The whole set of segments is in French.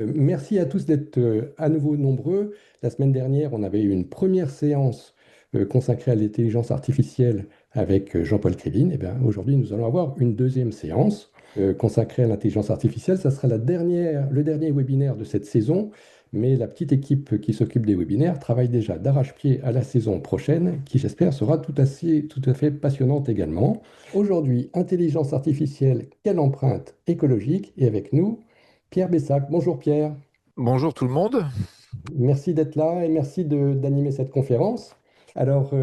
Merci à tous d'être à nouveau nombreux. La semaine dernière, on avait eu une première séance consacrée à l'intelligence artificielle avec Jean-Paul Krivine. Et bien, aujourd'hui, nous allons avoir une deuxième séance consacrée à l'intelligence artificielle. Ça sera le dernier webinaire de cette saison, mais la petite équipe qui s'occupe des webinaires travaille déjà d'arrache-pied à la saison prochaine, qui j'espère sera tout à fait passionnante également. Aujourd'hui, intelligence artificielle, quelle empreinte écologique? Et avec nous, Pierre Bessac. Bonjour Pierre, Bonjour tout le monde. merci d'être là et merci d'animer cette conférence. Alors,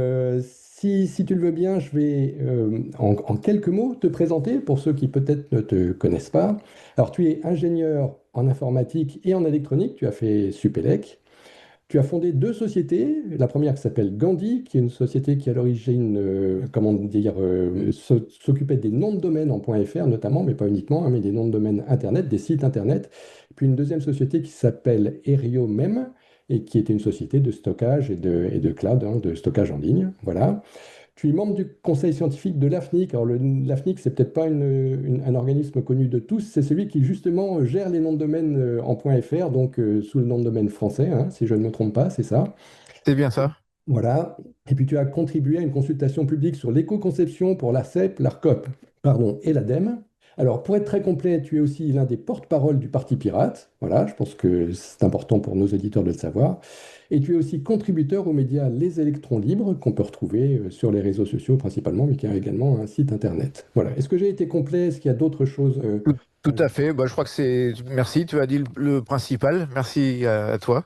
si tu le veux bien, je vais en quelques mots te présenter pour ceux qui peut-être ne te connaissent pas. Alors, tu es ingénieur en informatique et en électronique, tu as fait Supélec. Tu as fondé deux sociétés. La première qui s'appelle Gandhi, qui est une société qui à l'origine, comment dire, s'occupait des noms de domaine en .fr notamment, mais pas uniquement, hein, mais des noms de domaine Internet, des sites Internet. Puis une deuxième société qui s'appelle Eriomem et qui était une société de stockage et de cloud, hein, de stockage en ligne. Voilà. Tu es membre du conseil scientifique de l'AFNIC. Alors, l'AFNIC, c'est peut-être pas un organisme connu de tous, c'est celui qui justement gère les noms de domaine en .fr, donc sous le nom de domaine français, hein, si je ne me trompe pas, c'est ça. C'est bien ça. Voilà. Et puis tu as contribué à une consultation publique sur l'éco-conception pour l'ARCEP, l'ARCOP, pardon, et l'ADEME. Alors, pour être très complet, tu es aussi l'un des porte-parole du Parti Pirate. Voilà, je pense que c'est important pour nos éditeurs de le savoir. Et tu es aussi contributeur aux médias Les Électrons Libres, qu'on peut retrouver sur les réseaux sociaux principalement, mais qui a également un site internet. Voilà. Est-ce que j'ai été complet? Est-ce qu'il y a d'autres choses Tout à fait. Bah, je crois que c'est. Merci, tu as dit le principal. Merci à toi.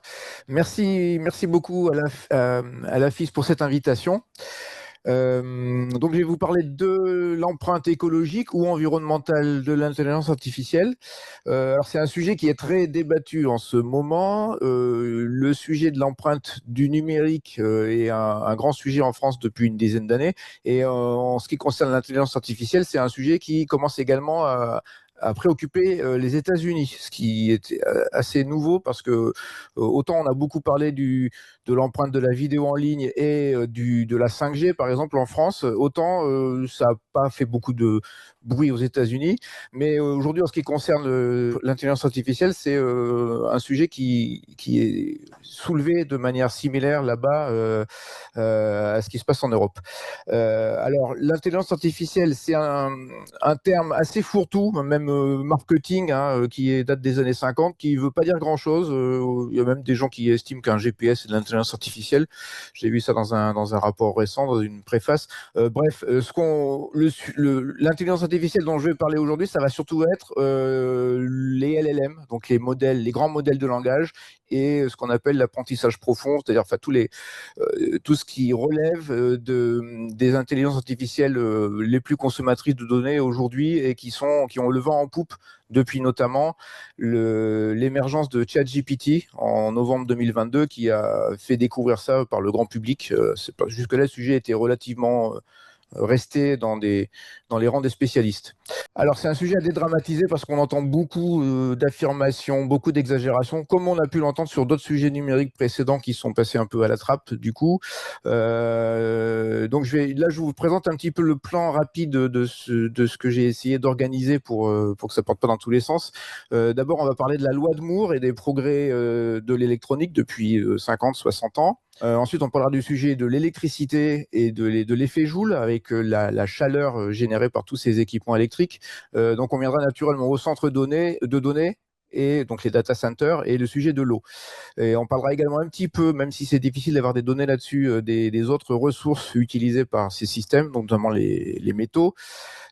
Merci beaucoup à la FIS pour cette invitation. Donc, je vais vous parler de l'empreinte écologique ou environnementale de l'intelligence artificielle. Alors, c'est un sujet qui est très débattu en ce moment. Le sujet de l'empreinte du numérique est un grand sujet en France depuis une dizaine d'années. Et en ce qui concerne l'intelligence artificielle, c'est un sujet qui commence également à préoccuper les États-Unis, ce qui est assez nouveau parce que autant on a beaucoup parlé de l'empreinte de la vidéo en ligne et de la 5G par exemple en France, autant ça n'a pas fait beaucoup de bruit aux États-Unis, mais aujourd'hui en ce qui concerne l'intelligence artificielle, c'est un sujet qui est soulevé de manière similaire là-bas à ce qui se passe en Europe. Alors l'intelligence artificielle, c'est un terme assez fourre-tout, même marketing, hein, date des années 50, qui ne veut pas dire grand-chose. Il y a même des gens qui estiment qu'un GPS est de l'intelligence artificielle. J'ai vu ça dans un rapport récent, dans une préface. Bref, l'intelligence artificielle dont je vais parler aujourd'hui, ça va surtout être les LLM, donc les grands modèles de langage, et ce qu'on appelle l'apprentissage profond, c'est-à-dire tout ce qui relève des intelligences artificielles les plus consommatrices de données aujourd'hui et qui ont le vent en poupe depuis notamment l'émergence de ChatGPT en novembre 2022 qui a fait découvrir ça par le grand public. Jusque-là, le sujet était relativement resté dans les rangs des spécialistes. Alors c'est un sujet à dédramatiser parce qu'on entend beaucoup d'affirmations, beaucoup d'exagérations, comme on a pu l'entendre sur d'autres sujets numériques précédents qui sont passés un peu à la trappe du coup. Donc je vous présente un petit peu le plan rapide de ce que j'ai essayé d'organiser pour que ça ne porte pas dans tous les sens. D'abord on va parler de la loi de Moore et des progrès de l'électronique depuis 50, 60 ans. Ensuite, on parlera du sujet de l'électricité et de l'effet Joule avec la chaleur générée par tous ces équipements électriques. Donc, on viendra naturellement au centre de données et donc les data centers et le sujet de l'eau. Et on parlera également un petit peu, même si c'est difficile d'avoir des données là-dessus, des autres ressources utilisées par ces systèmes, donc notamment les métaux.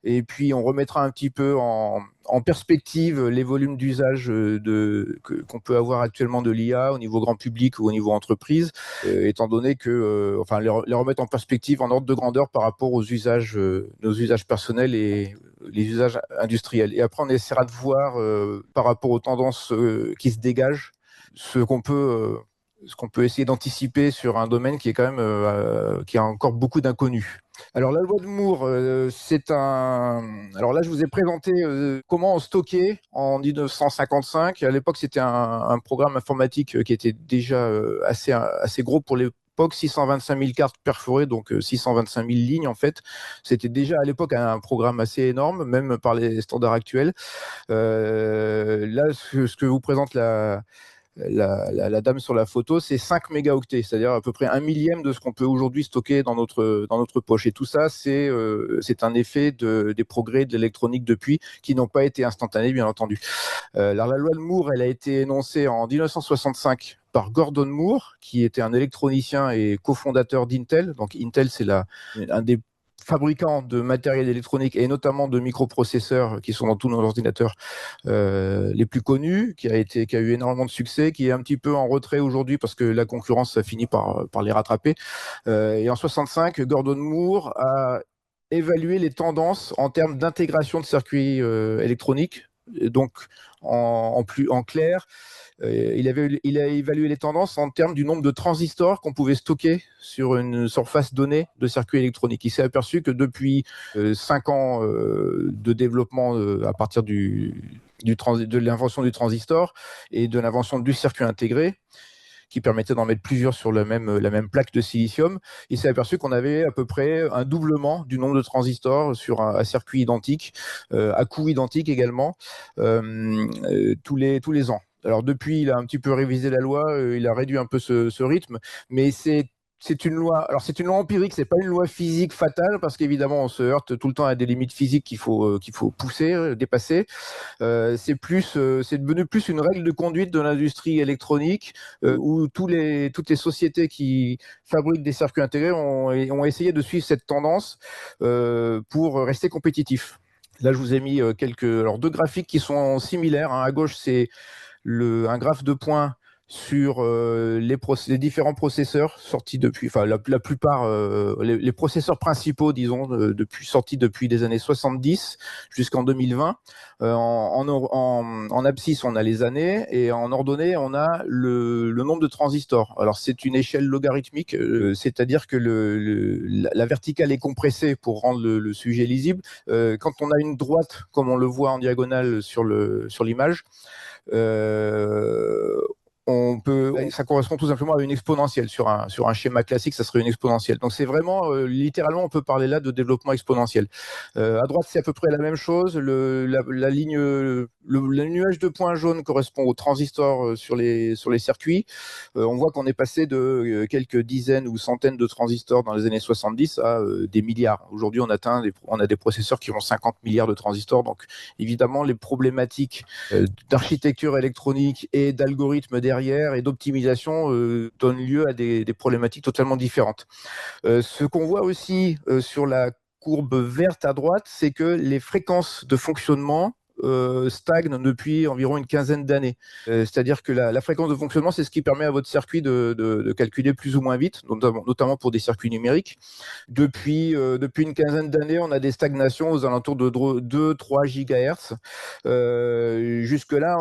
Et puis, on remettra un petit peu en perspective les volumes d'usage qu'on peut avoir actuellement de l'IA au niveau grand public ou au niveau entreprise, étant donné que, enfin, les remettre en perspective en ordre de grandeur par rapport aux usages, nos usages personnels et les usages industriels. Et après, on essaiera de voir par rapport aux tendances qui se dégagent, ce qu'on peut essayer d'anticiper sur un domaine qui est quand même qui a encore beaucoup d'inconnus. Alors la loi de Moore, Alors là, je vous ai présenté comment on stockait en 1955. À l'époque, c'était un programme informatique qui était déjà assez gros l'époque 625 000 cartes perforées, donc 625 000 lignes en fait. C'était déjà à l'époque un programme assez énorme, même par les standards actuels. Là, ce que vous présente la dame sur la photo, c'est 5 mégaoctets, c'est-à-dire à peu près un millième de ce qu'on peut aujourd'hui stocker dans notre poche. Et tout ça, c'est un effet des progrès de l'électronique depuis, qui n'ont pas été instantanés, bien entendu. Alors, la loi de Moore, elle a été énoncée en 1965 par Gordon Moore, qui était un électronicien et cofondateur d'Intel. Donc Intel, c'est un des fabricants de matériel électronique et notamment de microprocesseurs qui sont dans tous nos ordinateurs les plus connus, qui a eu énormément de succès, qui est un petit peu en retrait aujourd'hui parce que la concurrence a fini par les rattraper. Et en 65, Gordon Moore a évalué les tendances en termes d'intégration de circuits électroniques. Et donc, en clair, il a évalué les tendances en termes du nombre de transistors qu'on pouvait stocker sur une surface donnée de circuits électroniques. Il s'est aperçu que depuis 5 ans de développement à partir de l'invention du transistor et de l'invention du circuit intégré, qui permettait d'en mettre plusieurs sur la même plaque de silicium, il s'est aperçu qu'on avait à peu près un doublement du nombre de transistors sur un circuit identique, à coût identique également, tous les ans. Alors depuis, il a un petit peu révisé la loi, il a réduit un peu ce rythme, mais c'est une loi. Alors c'est une loi empirique, c'est pas une loi physique fatale parce qu'évidemment on se heurte tout le temps à des limites physiques qu'il faut pousser, dépasser. C'est devenu plus une règle de conduite de l'industrie électronique où toutes les sociétés qui fabriquent des circuits intégrés ont essayé de suivre cette tendance pour rester compétitifs. Là, je vous ai mis deux graphiques qui sont similaires. À gauche, c'est un graphe de points sur les différents processeurs sortis depuis, enfin la plupart, les processeurs principaux, disons, sortis depuis les années 70 jusqu'en 2020. En abscisse, on a les années, et en ordonnée, on a le nombre de transistors. Alors c'est une échelle logarithmique, c'est-à-dire que la verticale est compressée pour rendre le sujet lisible. Quand on a une droite, comme on le voit en diagonale sur l'image, ça correspond tout simplement à une exponentielle. Sur un schéma classique, ça serait une exponentielle. Donc c'est vraiment, littéralement, on peut parler là de développement exponentiel. À droite, c'est à peu près la même chose. La ligne, le nuage de points jaunes correspond aux transistors sur les circuits. On voit qu'on est passé de quelques dizaines ou centaines de transistors dans les années 70 à des milliards. Aujourd'hui, on a des processeurs qui ont 50 milliards de transistors. Donc évidemment, les problématiques d'architecture électronique et d'algorithmes derrière et d'optimisation donnent lieu à des problématiques totalement différentes. Ce qu'on voit aussi sur la courbe verte à droite, c'est que les fréquences de fonctionnement stagne depuis environ une quinzaine d'années. C'est-à-dire que la fréquence de fonctionnement, c'est ce qui permet à votre circuit de calculer plus ou moins vite, notamment pour des circuits numériques. Depuis une quinzaine d'années, on a des stagnations aux alentours de 2-3 GHz. Jusque-là,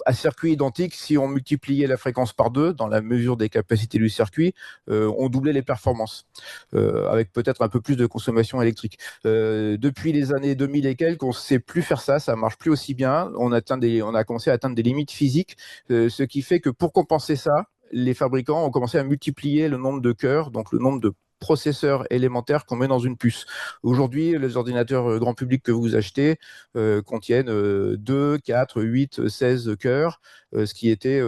à circuit identique, si on multipliait la fréquence par 2, dans la mesure des capacités du circuit, on doublait les performances, avec peut-être un peu plus de consommation électrique. Depuis les années 2000 et quelques, on ne sait plus faire ça marche plus aussi bien. On a commencé à atteindre des limites physiques, ce qui fait que pour compenser ça, les fabricants ont commencé à multiplier le nombre de cœurs, donc le nombre de processeurs élémentaires qu'on met dans une puce. Aujourd'hui, les ordinateurs grand public que vous achetez contiennent 2, 4, 8, 16 cœurs, ce qui était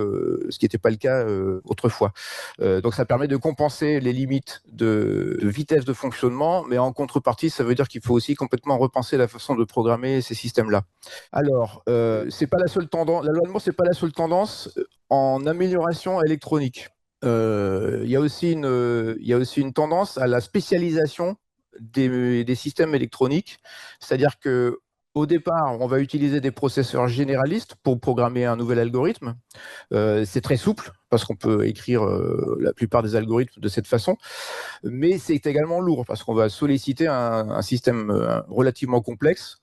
pas le cas autrefois. Donc ça permet de compenser les limites de vitesse de fonctionnement, mais en contrepartie, ça veut dire qu'il faut aussi complètement repenser la façon de programmer ces systèmes-là. Alors, c'est pas la seule tendance. La loi de Moore, c'est pas la seule tendance en amélioration électronique. Il y a aussi une tendance à la spécialisation des systèmes électroniques, c'est-à-dire que au départ, on va utiliser des processeurs généralistes pour programmer un nouvel algorithme. C'est très souple parce qu'on peut écrire la plupart des algorithmes de cette façon, mais c'est également lourd parce qu'on va solliciter un système relativement complexe,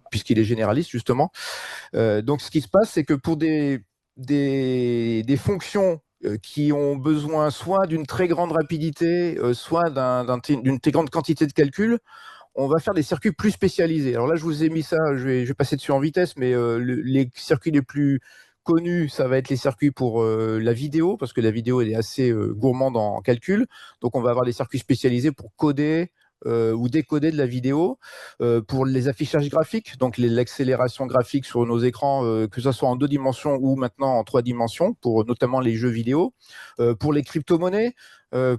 puisqu'il est généraliste justement. Donc ce qui se passe, c'est que pour des fonctions qui ont besoin soit d'une très grande rapidité, soit d'une très grande quantité de calcul, on va faire des circuits plus spécialisés. Alors là, je vous ai mis ça, je vais passer dessus en vitesse, mais les circuits les plus connus, ça va être les circuits pour la vidéo, parce que la vidéo elle est assez gourmande en calcul. Donc on va avoir des circuits spécialisés pour coder ou décoder de la vidéo, pour les affichages graphiques, donc l'accélération graphique sur nos écrans, que ce soit en 2 dimensions ou maintenant en 3 dimensions, pour notamment les jeux vidéo, pour les crypto-monnaies,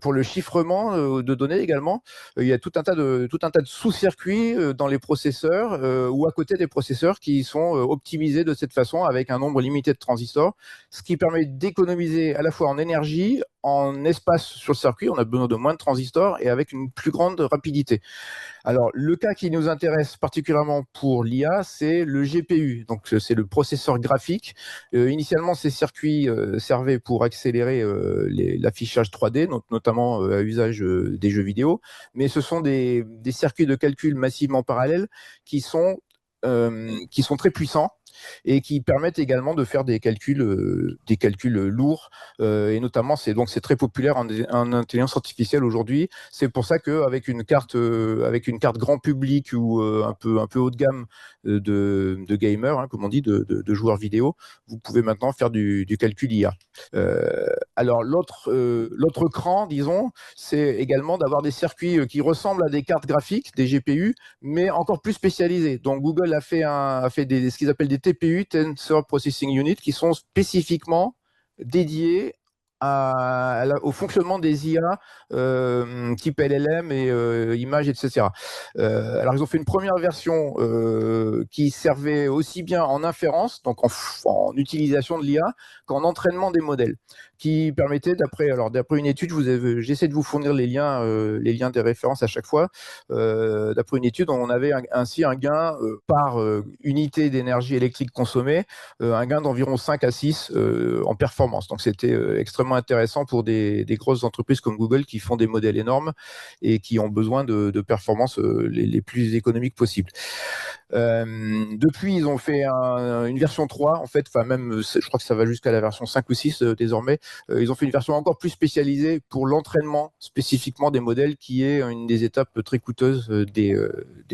pour le chiffrement de données également. Il y a tout un tas de sous-circuits dans les processeurs ou à côté des processeurs qui sont optimisés de cette façon avec un nombre limité de transistors, ce qui permet d'économiser à la fois en énergie, en espace sur le circuit, on a besoin de moins de transistors et avec une plus grande rapidité. Alors, le cas qui nous intéresse particulièrement pour l'IA, c'est le GPU. Donc, c'est le processeur graphique. Initialement, ces circuits servaient pour accélérer l'affichage 3D, notamment à usage des jeux vidéo. Mais ce sont des circuits de calcul massivement parallèles qui sont très puissants et qui permettent également de faire des calculs lourds, et notamment c'est très populaire en intelligence artificielle aujourd'hui. C'est pour ça qu'avec une carte grand public ou un peu haut de gamme de gamers, hein, comme on dit, de joueurs vidéo, vous pouvez maintenant faire du calcul IA. Alors l'autre cran, disons, c'est également d'avoir des circuits qui ressemblent à des cartes graphiques, des GPU, mais encore plus spécialisés. Donc Google a fait ce qu'ils appellent des TPU, Tensor Processing Unit, qui sont spécifiquement dédiés au fonctionnement des IA type LLM et images, etc. Alors ils ont fait une première version qui servait aussi bien en inférence, donc en utilisation de l'IA, qu'en entraînement des modèles, qui permettait, d'après une étude, j'essaie de vous fournir les liens des références à chaque fois. D'après une étude, on avait ainsi un gain par unité d'énergie électrique consommée, un gain d'environ 5 à 6 en performance. Donc c'était extrêmement intéressant pour des grosses entreprises comme Google qui font des modèles énormes et qui ont besoin de performances les plus économiques possibles. Depuis, ils ont fait une version 3, en fait, enfin même, je crois que ça va jusqu'à la version 5 ou 6 désormais. Ils ont fait une version encore plus spécialisée pour l'entraînement spécifiquement des modèles, qui est une des étapes très coûteuses des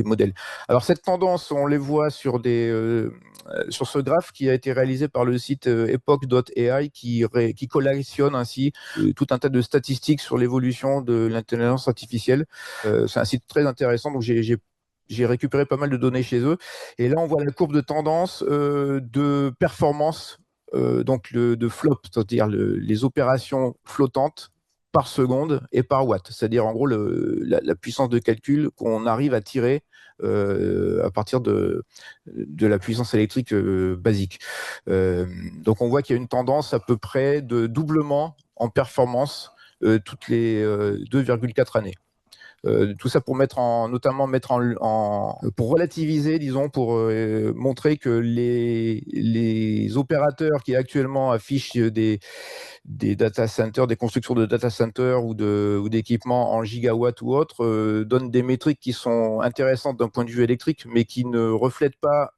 modèles. Alors cette tendance, on les voit sur ce graphe qui a été réalisé par le site epoch.ai, qui collectionne ainsi tout un tas de statistiques sur l'évolution de l'intelligence artificielle. C'est un site très intéressant, donc j'ai récupéré pas mal de données chez eux. Et là, on voit la courbe de tendance de performance, donc de flop, c'est-à-dire les opérations flottantes par seconde et par watt, c'est-à-dire en gros la puissance de calcul qu'on arrive à tirer à partir de la puissance électrique basique. Donc on voit qu'il y a une tendance à peu près de doublement en performance toutes les 2,4 années. Tout ça pour notamment pour relativiser, disons, pour montrer que les opérateurs qui actuellement affichent des data centers, des constructions de data centers ou d'équipements en gigawatts ou autres, donnent des métriques qui sont intéressantes d'un point de vue électrique, mais qui ne reflètent pas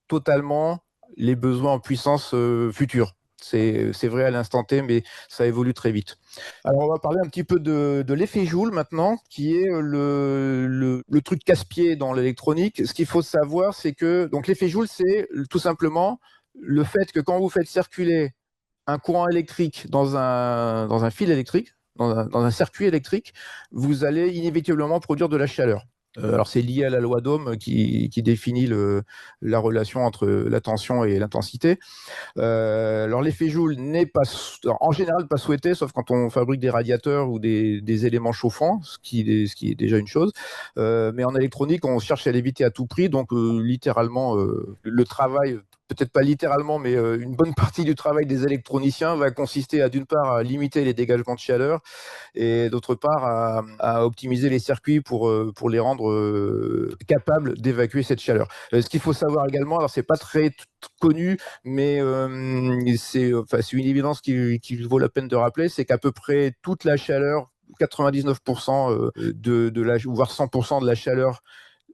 totalement les besoins en puissance futurs. C'est vrai à l'instant T, mais ça évolue très vite. Alors, on va parler un petit peu de l'effet Joule maintenant, qui est le truc casse-pied dans l'électronique. Ce qu'il faut savoir, c'est que donc l'effet Joule, c'est tout simplement le fait que quand vous faites circuler un courant électrique dans un fil électrique, dans un circuit électrique, vous allez inévitablement produire de la chaleur. Alors c'est lié à la loi d'Ohm qui définit la relation entre la tension et l'intensité. Alors l'effet Joule n'est pas, en général, pas souhaité, sauf quand on fabrique des radiateurs ou des éléments chauffants, ce qui est déjà une chose. Mais en électronique, on cherche à l'éviter à tout prix, donc littéralement, le travail, peut-être pas littéralement, mais une bonne partie du travail des électroniciens va consister d'une part, à limiter les dégagements de chaleur et d'autre part, à optimiser les circuits pour les rendre capables d'évacuer cette chaleur. Ce qu'il faut savoir également, alors c'est pas très connu, mais c'est une évidence qui vaut la peine de rappeler, c'est qu'à peu près toute la chaleur, 99% voire 100% de la chaleur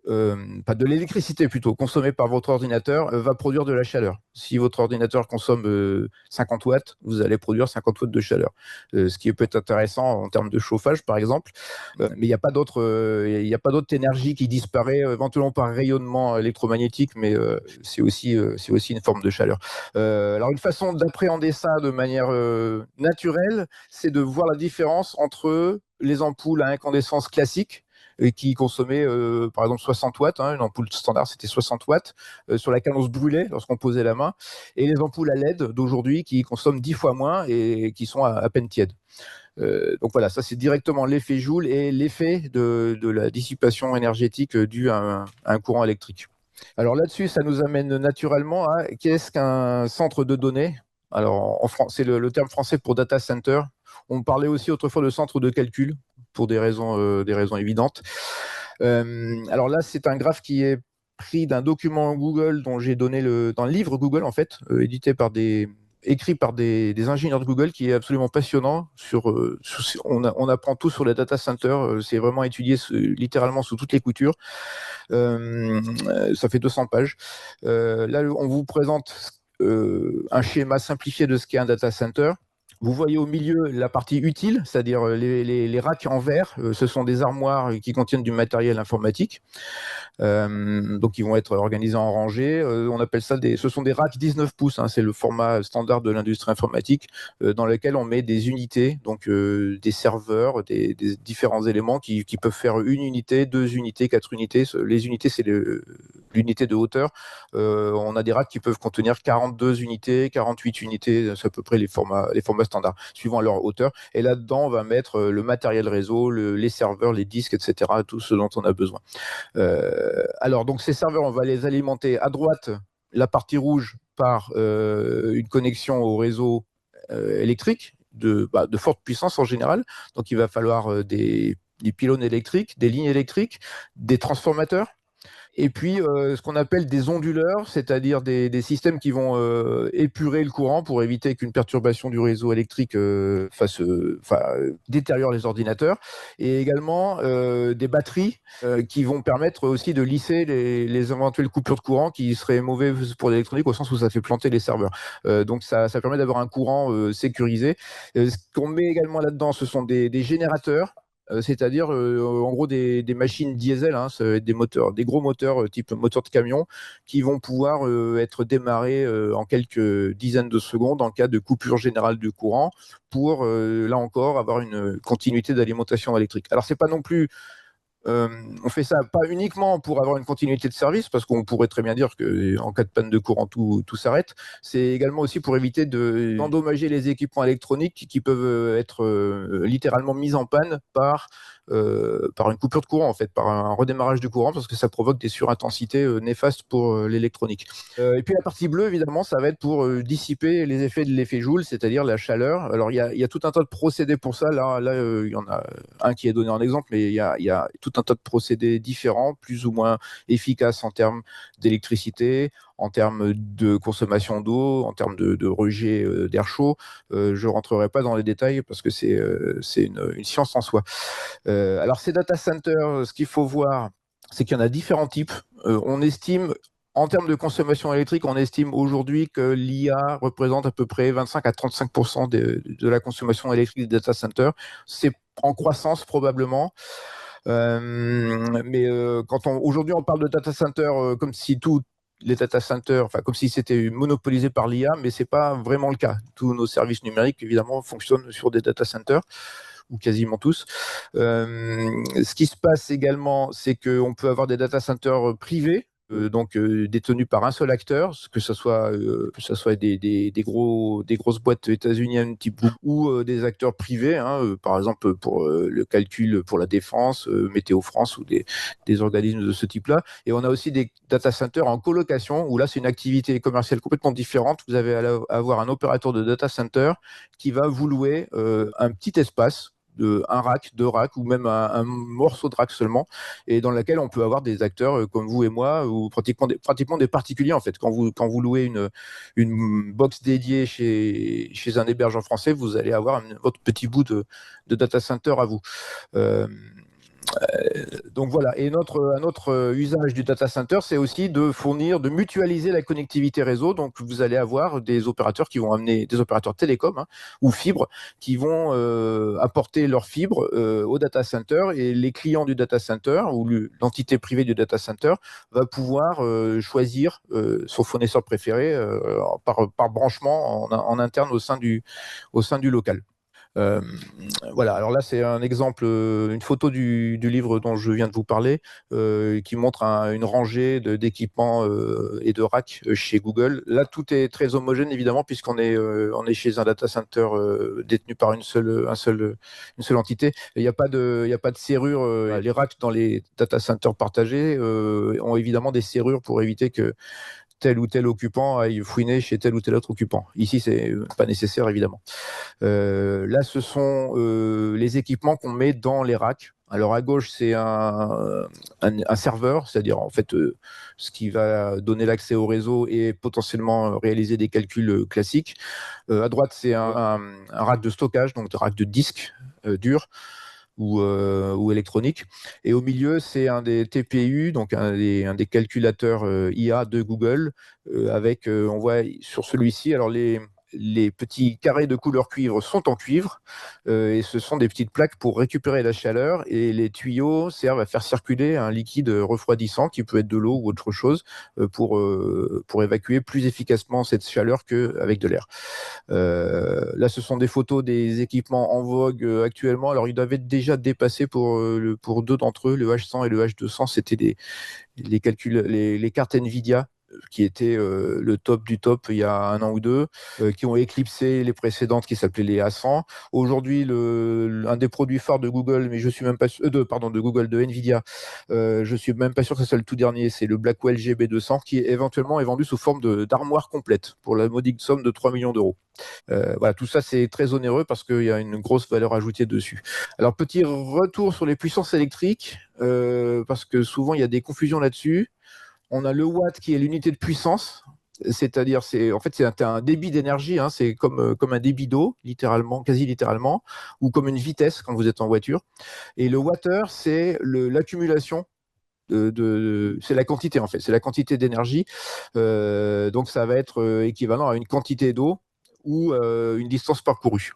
pas de l'électricité plutôt, consommée par votre ordinateur, va produire de la chaleur. Si votre ordinateur consomme 50 watts, vous allez produire 50 watts de chaleur. Ce qui peut être intéressant en termes de chauffage, par exemple. Mais il n'y a pas d'autre énergie qui disparaît, éventuellement par rayonnement électromagnétique, mais c'est aussi une forme de chaleur. Alors, une façon d'appréhender ça de manière naturelle, c'est de voir la différence entre les ampoules à incandescence classiques et qui consommait par exemple 60 watts, une ampoule standard c'était 60 watts, sur laquelle on se brûlait lorsqu'on posait la main, et les ampoules à LED d'aujourd'hui qui consomment 10 fois moins et qui sont à peine tièdes. Donc voilà, ça c'est directement l'effet Joule et l'effet de la dissipation énergétique due à un courant électrique. Alors là-dessus, ça nous amène naturellement à qu'est-ce qu'un centre de données. Alors c'est le terme français pour data center. On parlait aussi autrefois de centre de calcul pour des raisons évidentes. Alors là, c'est un graphe qui est pris d'un document Google dont j'ai donné dans le livre Google en fait, écrit par des ingénieurs de Google, qui est absolument passionnant. On apprend tout sur les data centers. C'est vraiment étudié littéralement sous toutes les coutures. Ça fait 200 pages. Là, on vous présente un schéma simplifié de ce qu'est un data center. Vous voyez au milieu la partie utile, c'est-à-dire les racks en verre. Ce sont des armoires qui contiennent du matériel informatique. Donc, ils vont être organisés en rangées. On appelle ça ce sont des racks 19 pouces. C'est le format standard de l'industrie informatique, dans lequel on met des unités, donc des serveurs, des différents éléments qui peuvent faire une unité, 2 unités, 4 unités. Les unités, c'est l'unité de hauteur. On a des racks qui peuvent contenir 42 unités, 48 unités. C'est à peu près les formats standards, suivant leur hauteur. Et là-dedans, on va mettre le matériel réseau, les serveurs, les disques, etc., tout ce dont on a besoin. Alors, donc, ces serveurs, on va les alimenter à droite, la partie rouge, par une connexion au réseau électrique de forte puissance en général. Donc, il va falloir des pylônes électriques, des lignes électriques, des transformateurs. Et puis, ce qu'on appelle des onduleurs, c'est-à-dire des systèmes qui vont épurer le courant pour éviter qu'une perturbation du réseau électrique détériore les ordinateurs. Et également des batteries qui vont permettre aussi de lisser les éventuelles coupures de courant qui seraient mauvaises pour l'électronique, au sens où ça fait planter les serveurs. Donc, ça permet d'avoir un courant sécurisé. Ce qu'on met également là-dedans, ce sont des générateurs. C'est-à-dire en gros des machines diesel, ça va être des gros moteurs type moteur de camion, qui vont pouvoir être démarrés en quelques dizaines de secondes en cas de coupure générale du courant, pour là encore avoir une continuité d'alimentation électrique. Alors, c'est pas non plus on fait ça pas uniquement pour avoir une continuité de service, parce qu'on pourrait très bien dire qu'en cas de panne de courant, tout s'arrête. C'est également aussi pour éviter d'endommager les équipements électroniques qui peuvent être littéralement mis en panne par une coupure de courant, en fait, par un redémarrage du courant, parce que ça provoque des surintensités néfastes pour l'électronique. Et puis la partie bleue, évidemment, ça va être pour dissiper les effets de l'effet Joule, c'est-à-dire la chaleur. Alors, il y a tout un tas de procédés pour ça. Là, il y en a un qui est donné en exemple, mais il y a tout un tas de procédés différents, plus ou moins efficaces en termes d'électricité, en termes de consommation d'eau, en termes de rejet d'air chaud. Je ne rentrerai pas dans les détails parce que c'est une science en soi. Alors, ces data centers, ce qu'il faut voir, c'est qu'il y en a différents types. On estime, en termes de consommation électrique, on estime aujourd'hui que l'IA représente à peu près 25 à 35% de la consommation électrique des data centers. C'est en croissance probablement. Mais aujourd'hui on parle de data center comme si tous les data centers, comme si c'était monopolisé par l'IA, mais c'est pas vraiment le cas. Tous nos services numériques, évidemment, fonctionnent sur des data centers, ou quasiment tous. Ce qui se passe également, c'est qu'on peut avoir des data centers privés, donc détenus par un seul acteur, que ce soit des grosses boîtes états-uniennes type Google, ou des acteurs privés, par exemple pour le calcul pour la défense, Météo France, ou des organismes de ce type-là. Et on a aussi des data centers en colocation, où là c'est une activité commerciale complètement différente. Vous allez avoir un opérateur de data center qui va vous louer un petit espace, un rack, 2 racks, ou même un morceau de rack seulement, et dans laquelle on peut avoir des acteurs comme vous et moi, ou pratiquement des particuliers, en fait. Quand vous louez une box dédiée chez un hébergeur français, vous allez avoir votre petit bout de data center à vous. donc voilà. Et un autre usage du data center, c'est aussi de mutualiser la connectivité réseau. Donc vous allez avoir des opérateurs qui vont amener des opérateurs télécom ou fibre qui vont apporter leur fibre au data center, et les clients du data center ou l'entité privée du data center va pouvoir choisir son fournisseur préféré par branchement en interne au sein du local. Euh, voilà, alors là c'est un exemple, une photo du livre dont je viens de vous parler, qui montre une rangée d'équipements et de racks chez Google. Là tout est très homogène évidemment, on est chez un data center détenu par une seule entité. Il n'y a il y a pas de serrure. Les racks dans les data centers partagés ont évidemment des serrures pour éviter que tel ou tel occupant aille fouiner chez tel ou tel autre occupant. Ici, c'est pas nécessaire, évidemment. Là, ce sont les équipements qu'on met dans les racks. Alors à gauche, c'est un serveur, c'est-à-dire en fait ce qui va donner l'accès au réseau et potentiellement réaliser des calculs classiques. À droite, c'est un rack de stockage, donc un rack de disques durs ou électronique. Et au milieu, c'est un des TPU, donc un des calculateurs IA de Google, on voit sur celui-ci, alors les petits carrés de couleur cuivre sont en cuivre, et ce sont des petites plaques pour récupérer la chaleur, et les tuyaux servent à faire circuler un liquide refroidissant qui peut être de l'eau ou autre chose pour évacuer plus efficacement cette chaleur qu'avec de l'air. Là, ce sont des photos des équipements en vogue actuellement. Alors, ils avaient déjà dépassé pour deux d'entre eux, le H100 et le H200. C'était les cartes Nvidia qui étaient le top du top il y a un an ou deux, qui ont éclipsé les précédentes qui s'appelaient les A100. Aujourd'hui, un des produits phares de Google, mais je suis même pas sûr, de Google, de Nvidia, je suis même pas sûr que ce soit le tout dernier, c'est le Blackwell GB200 qui éventuellement est vendu sous forme d'armoire complète pour la modique somme de 3 millions d'euros. Voilà, tout ça c'est très onéreux parce qu'il y a une grosse valeur ajoutée dessus. Alors petit retour sur les puissances électriques, parce que souvent il y a des confusions là-dessus. On a le watt qui est l'unité de puissance, c'est-à-dire c'est un débit d'énergie, c'est comme un débit d'eau, littéralement, quasi littéralement, ou comme une vitesse quand vous êtes en voiture. Et le wattheure, c'est l'accumulation c'est la quantité en fait, c'est la quantité d'énergie. Donc ça va être équivalent à une quantité d'eau ou une distance parcourue.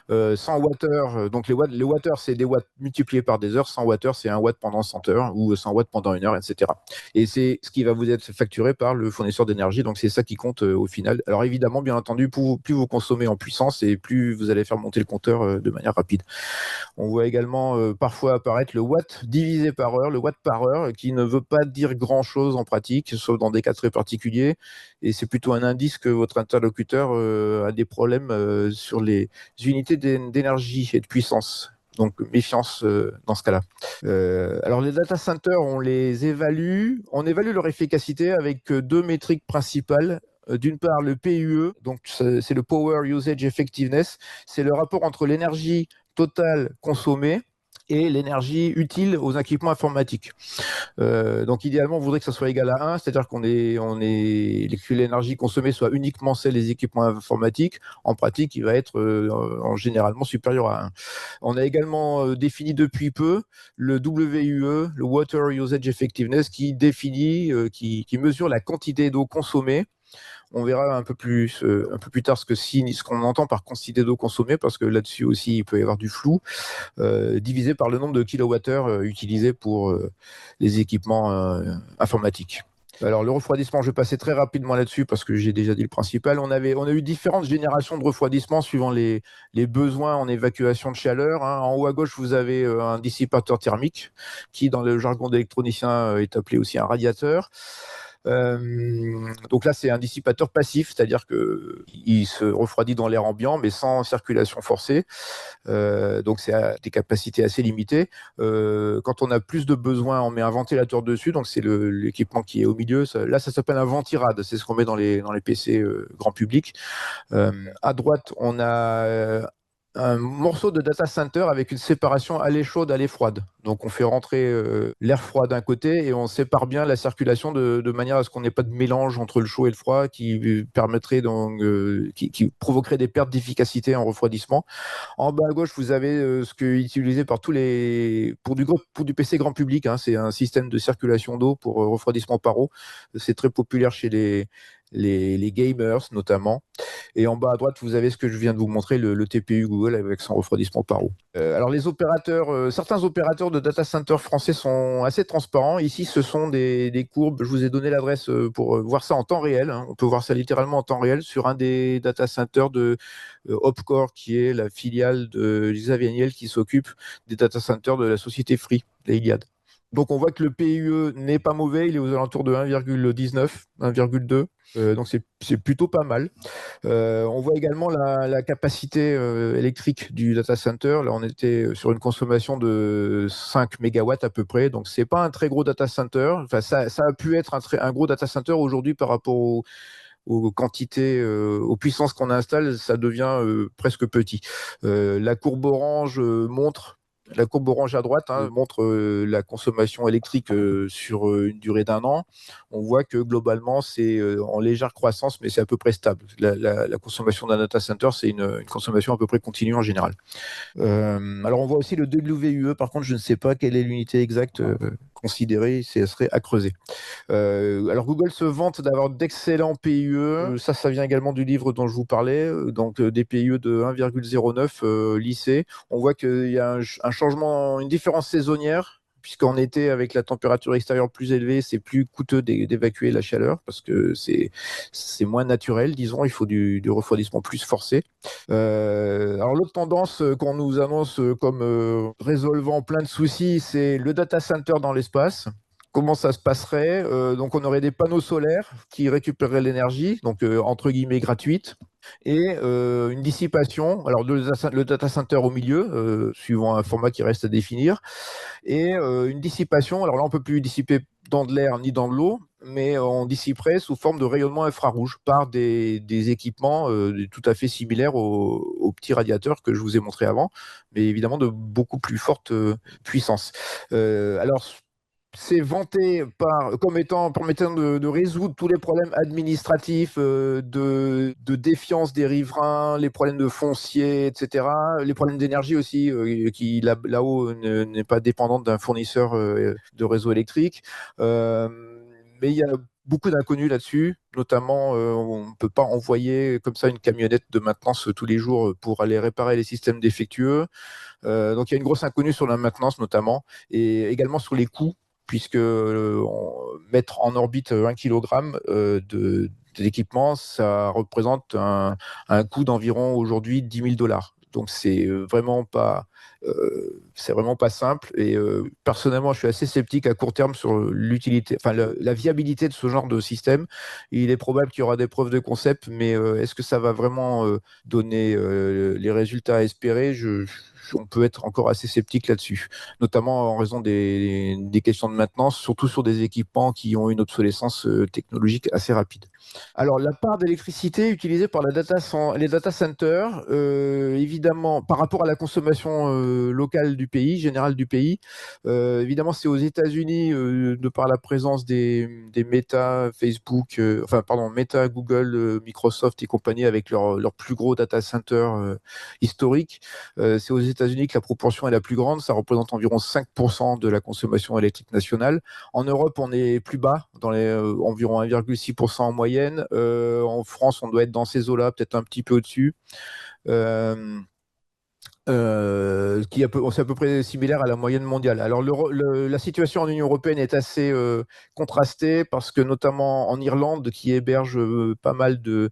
100 wattheures, donc les wattheures, c'est des watts multipliés par des heures. 100 wattheures, c'est 1 watt pendant 100 heures ou 100 watts pendant une heure, etc. Et c'est ce qui va vous être facturé par le fournisseur d'énergie. Donc c'est ça qui compte au final. Alors évidemment, bien entendu, plus vous consommez en puissance et plus vous allez faire monter le compteur de manière rapide. On voit également parfois apparaître le watt divisé par heure, le watt par heure, qui ne veut pas dire grand-chose en pratique, sauf dans des cas très particuliers. Et c'est plutôt un indice que votre interlocuteur a des problèmes sur les unités d'énergie et de puissance. Donc méfiance dans ce cas-là. Alors les data centers, on évalue leur efficacité avec deux métriques principales. D'une part, le PUE, donc c'est le Power Usage Effectiveness, c'est le rapport entre l'énergie totale consommée et l'énergie utile aux équipements informatiques. Donc idéalement, on voudrait que ça soit égal à 1, c'est-à-dire que l'énergie consommée soit uniquement celle des équipements informatiques. En pratique, il va être généralement supérieur à 1. On a également défini depuis peu le WUE, le Water Usage Effectiveness, qui qui mesure la quantité d'eau consommée. On verra un peu plus tard ce qu'on entend par quantité d'eau consommée, parce que là-dessus aussi il peut y avoir du flou, divisé par le nombre de kilowattheures utilisés pour les équipements informatiques. Alors le refroidissement, je vais passer très rapidement là-dessus parce que j'ai déjà dit le principal. On a eu différentes générations de refroidissement suivant les besoins en évacuation de chaleur. En haut à gauche, vous avez un dissipateur thermique qui, dans le jargon d'électronicien, est appelé aussi un radiateur. Donc là, c'est un dissipateur passif, c'est-à-dire qu'il se refroidit dans l'air ambiant, mais sans circulation forcée. Donc c'est à des capacités assez limitées. Quand on a plus de besoins, on met un ventilateur dessus, donc c'est l'équipement qui est au milieu. Là, ça s'appelle un ventirad, c'est ce qu'on met dans les PC grand public. À droite, on a un morceau de data center avec une séparation allée chaude, allée froide. Donc on fait rentrer l'air froid d'un côté et on sépare bien la circulation de manière à ce qu'on n'ait pas de mélange entre le chaud et le froid qui permettrait donc qui provoquerait des pertes d'efficacité en refroidissement. En bas à gauche, vous avez ce qui est utilisé par pour du PC grand public. Hein, c'est un système de circulation d'eau pour refroidissement par eau. C'est très populaire chez les gamers notamment. Et en bas à droite, vous avez ce que je viens de vous montrer, le TPU Google avec son refroidissement par eau. Alors les opérateurs, certains opérateurs de data center français sont assez transparents. Ici, ce sont des courbes. Je vous ai donné l'adresse pour voir ça en temps réel. Hein. On peut voir ça littéralement en temps réel sur un des data centers de Opcore, qui est la filiale de Lisa Vianiel qui s'occupe des data centers de la société Free, la Iliad. Donc on voit que le PUE n'est pas mauvais, il est aux alentours de 1,19, 1,2. Donc c'est plutôt pas mal. On voit également la capacité électrique du data center. Là, on était sur une consommation de 5 mégawatts à peu près. Donc, c'est pas un très gros data center. Enfin, ça a pu être un gros data center aujourd'hui par rapport aux quantités, aux puissances qu'on installe, ça devient presque petit. La courbe orange montre La courbe orange à droite montre la consommation électrique sur une durée d'un an. On voit que globalement, c'est en légère croissance, mais c'est à peu près stable. La consommation d'un data center, c'est une consommation à peu près continue en général. Alors, on voit aussi le WUE. Par contre, je ne sais pas quelle est l'unité exacte considérée. Ce serait à creuser. Alors Google se vante d'avoir d'excellents PIE. Ça vient également du livre dont je vous parlais. Donc des PIE de 1,09 lycée. On voit qu'il y a un changement, une différence saisonnière, puisqu'en été, avec la température extérieure plus élevée, c'est plus coûteux d'évacuer la chaleur, parce que c'est moins naturel, disons, il faut du refroidissement plus forcé. Alors l'autre tendance qu'on nous annonce comme résolvant plein de soucis, c'est le data center dans l'espace. Comment ça se passerait? Donc on aurait des panneaux solaires qui récupéreraient l'énergie, donc entre guillemets gratuite, et une dissipation. Alors le data center au milieu, suivant un format qui reste à définir, et une dissipation. Alors là, on peut plus dissiper dans de l'air ni dans de l'eau, mais on dissiperait sous forme de rayonnement infrarouge par des équipements tout à fait similaires aux petits radiateurs que je vous ai montrés avant, mais évidemment de beaucoup plus forte puissance. Alors c'est vanté comme étant permettant de résoudre tous les problèmes administratifs, de défiance des riverains, les problèmes de foncier, etc., les problèmes d'énergie aussi, qui là-haut n'est pas dépendante d'un fournisseur de réseau électrique. Mais il y a beaucoup d'inconnus là-dessus, notamment on ne peut pas envoyer comme ça une camionnette de maintenance tous les jours pour aller réparer les systèmes défectueux. Donc il y a une grosse inconnue sur la maintenance notamment, et également sur les coûts, puisque mettre en orbite 1 kg d'équipement, ça représente un coût d'environ aujourd'hui 10 000 dollars. Donc c'est vraiment pas simple. Et personnellement, je suis assez sceptique à court terme sur l'utilité, enfin la viabilité de ce genre de système. Il est probable qu'il y aura des preuves de concept, mais est-ce que ça va vraiment donner les résultats à espérer? On peut être encore assez sceptique là-dessus, notamment en raison des questions de maintenance, surtout sur des équipements qui ont une obsolescence technologique assez rapide. Alors, la part d'électricité utilisée par les data centers, évidemment, par rapport à la consommation locale du pays, générale du pays, évidemment, c'est aux États-Unis, de par la présence des Meta, Facebook, Meta, Google, Microsoft et compagnie, avec leur plus gros data center historique. C'est aux États-Unis que la proportion est la plus grande. Ça représente environ 5% de la consommation électrique nationale. En Europe, on est plus bas, dans les environ 1,6% en moyenne. En France, on doit être dans ces eaux-là, peut-être un petit peu au-dessus. C'est à peu près similaire à la moyenne mondiale. Alors la situation en Union européenne est assez contrastée, parce que notamment en Irlande, qui héberge pas mal de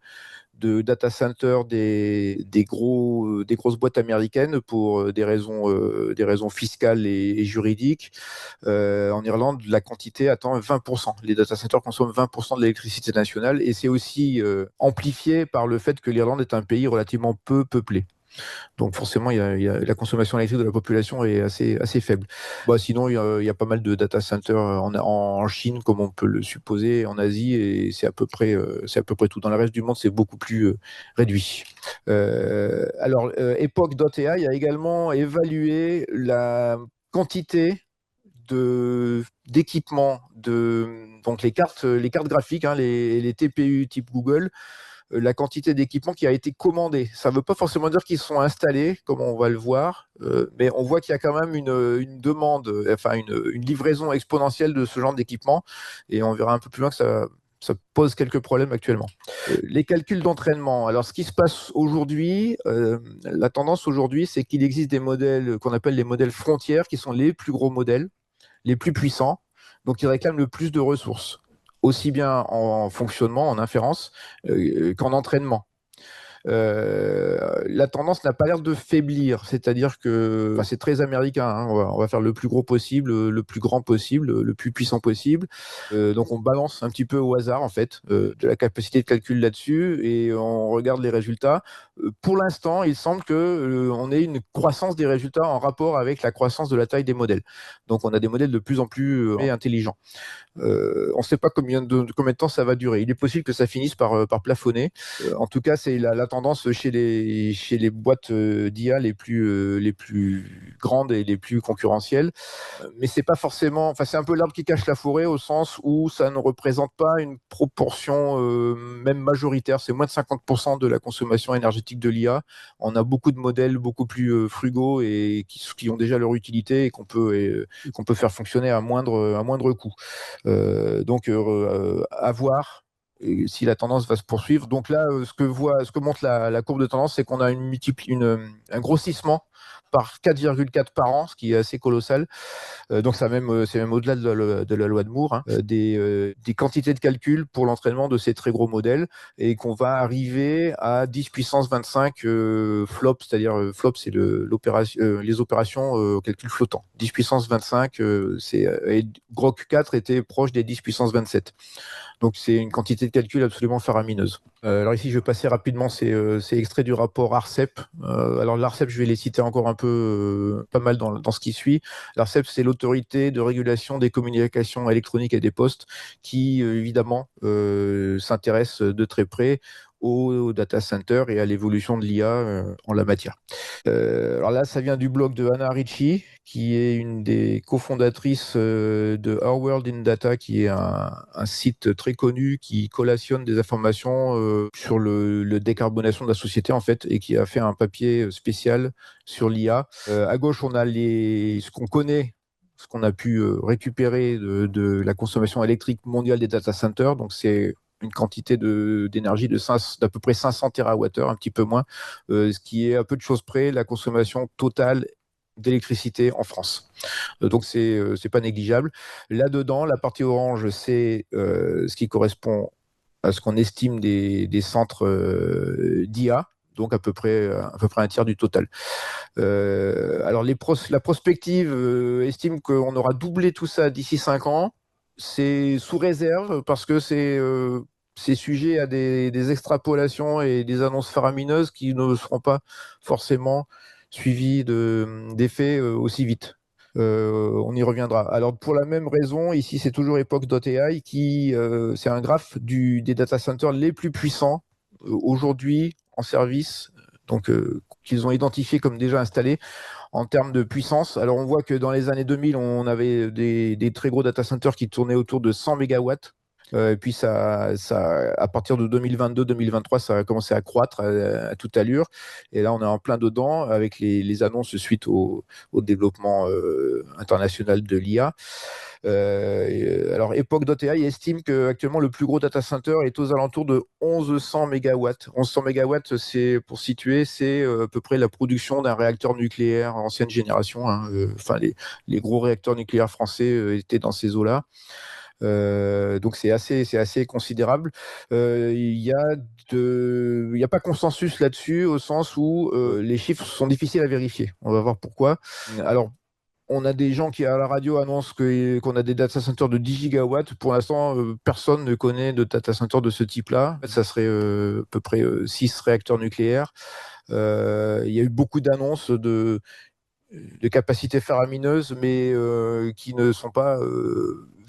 data centers des grosses boîtes américaines pour des raisons fiscales et juridiques. En Irlande, la quantité atteint 20%. Les data centers consomment 20% de l'électricité nationale, et c'est aussi amplifié par le fait que l'Irlande est un pays relativement peu peuplé. Donc forcément, la consommation électrique de la population est assez faible. Sinon, il y a pas mal de data centers en Chine, comme on peut le supposer, en Asie, et c'est à peu près tout. Dans le reste du monde, c'est beaucoup plus réduit. Epoch.ai a également évalué la quantité d'équipements, donc les cartes graphiques, hein, les TPU type Google, la quantité d'équipements qui a été commandée. Ça ne veut pas forcément dire qu'ils sont installés, comme on va le voir, mais on voit qu'il y a quand même une demande, enfin une livraison exponentielle de ce genre d'équipement, et on verra un peu plus loin que ça pose quelques problèmes actuellement. Les calculs d'entraînement. Alors, ce qui se passe aujourd'hui, la tendance aujourd'hui, c'est qu'il existe des modèles qu'on appelle les modèles frontières, qui sont les plus gros modèles, les plus puissants, donc ils réclament le plus de ressources, aussi bien en fonctionnement, en inférence, qu'en entraînement. La tendance n'a pas l'air de faiblir, c'est-à-dire que c'est très américain, hein, on va faire le plus gros possible, le plus grand possible, le plus puissant possible. Donc on balance un petit peu au hasard en fait de la capacité de calcul là-dessus et on regarde les résultats. Pour l'instant, il semble que on ait une croissance des résultats en rapport avec la croissance de la taille des modèles. Donc on a des modèles de plus en plus intelligents. On ne sait pas combien de temps ça va durer. Il est possible que ça finisse par plafonner. En tout cas, c'est la tendance chez les boîtes d'IA les plus grandes et les plus concurrentielles. Mais c'est pas forcément. Enfin, c'est un peu l'arbre qui cache la forêt au sens où ça ne représente pas une proportion même majoritaire. C'est moins de 50% de la consommation énergétique de l'IA. On a beaucoup de modèles beaucoup plus frugaux et qui ont déjà leur utilité et qu'on peut faire fonctionner à moindre coût. Donc, à voir si la tendance va se poursuivre. Donc là, ce que montre la courbe de tendance, c'est qu'on a un grossissement par 4,4 par an, ce qui est assez colossal. Donc c'est même au-delà de la loi de Moore, hein, des quantités de calcul pour l'entraînement de ces très gros modèles, et qu'on va arriver à 10 puissance 25 flop, c'est-à-dire flop, c'est les opérations au calcul flottant. 10 puissance 25, et Grok 4 était proche des 10 puissance 27. Donc c'est une quantité de calcul absolument faramineuse. Alors ici, je vais passer rapidement, c'est extrait du rapport ARCEP. Alors l'ARCEP, je vais les citer encore un peu, pas mal dans ce qui suit. L'ARCEP, c'est l'autorité de régulation des communications électroniques et des postes qui, évidemment, s'intéresse de très près au data center et à l'évolution de l'IA en la matière. Alors là, ça vient du blog de Anna Ricci, qui est une des cofondatrices de Our World in Data, qui est un site très connu qui collationne des informations sur le décarbonation de la société, en fait, et qui a fait un papier spécial sur l'IA. À gauche, on a ce qu'on connaît, ce qu'on a pu récupérer de la consommation électrique mondiale des data centers. Donc, c'est une quantité d'énergie d'à peu près 500 TWh, un petit peu moins, ce qui est à peu de choses près la consommation totale d'électricité en France. Donc c'est pas négligeable. Là-dedans, la partie orange, c'est ce qui correspond à ce qu'on estime des centres d'IA, donc à peu près un tiers du total. Alors la prospective estime qu'on aura doublé tout ça d'ici 5 ans. C'est sous réserve parce que c'est sujet à des extrapolations et des annonces faramineuses qui ne seront pas forcément suivies d'effets aussi vite. On y reviendra. Alors pour la même raison, ici c'est toujours Epoch.ai qui c'est un graphe des data centers les plus puissants aujourd'hui en service, donc qu'ils ont identifié comme déjà installés en termes de puissance. Alors on voit que dans les années 2000, on avait des très gros data centers qui tournaient autour de 100 mégawatts. Et puis à partir de 2022-2023, ça a commencé à croître à toute allure. Et là, on est en plein dedans avec les annonces suite au développement international de l'IA. Alors, Epoch.ai estime qu'actuellement, le plus gros data center est aux alentours de 1100 mégawatts. 1100 mégawatts, c'est, pour situer, c'est à peu près la production d'un réacteur nucléaire ancienne génération, hein. Enfin, les gros réacteurs nucléaires français étaient dans ces eaux-là. Donc c'est assez considérable. Il y a pas consensus là-dessus au sens où les chiffres sont difficiles à vérifier. On va voir pourquoi. Alors On a des gens qui à la radio annoncent qu'on a des data centers de 10 gigawatts. Pour l'instant, personne ne connaît de data center de ce type-là. Ça serait à peu près 6 réacteurs nucléaires. Il y a eu beaucoup d'annonces de capacités faramineuses, mais qui ne sont pas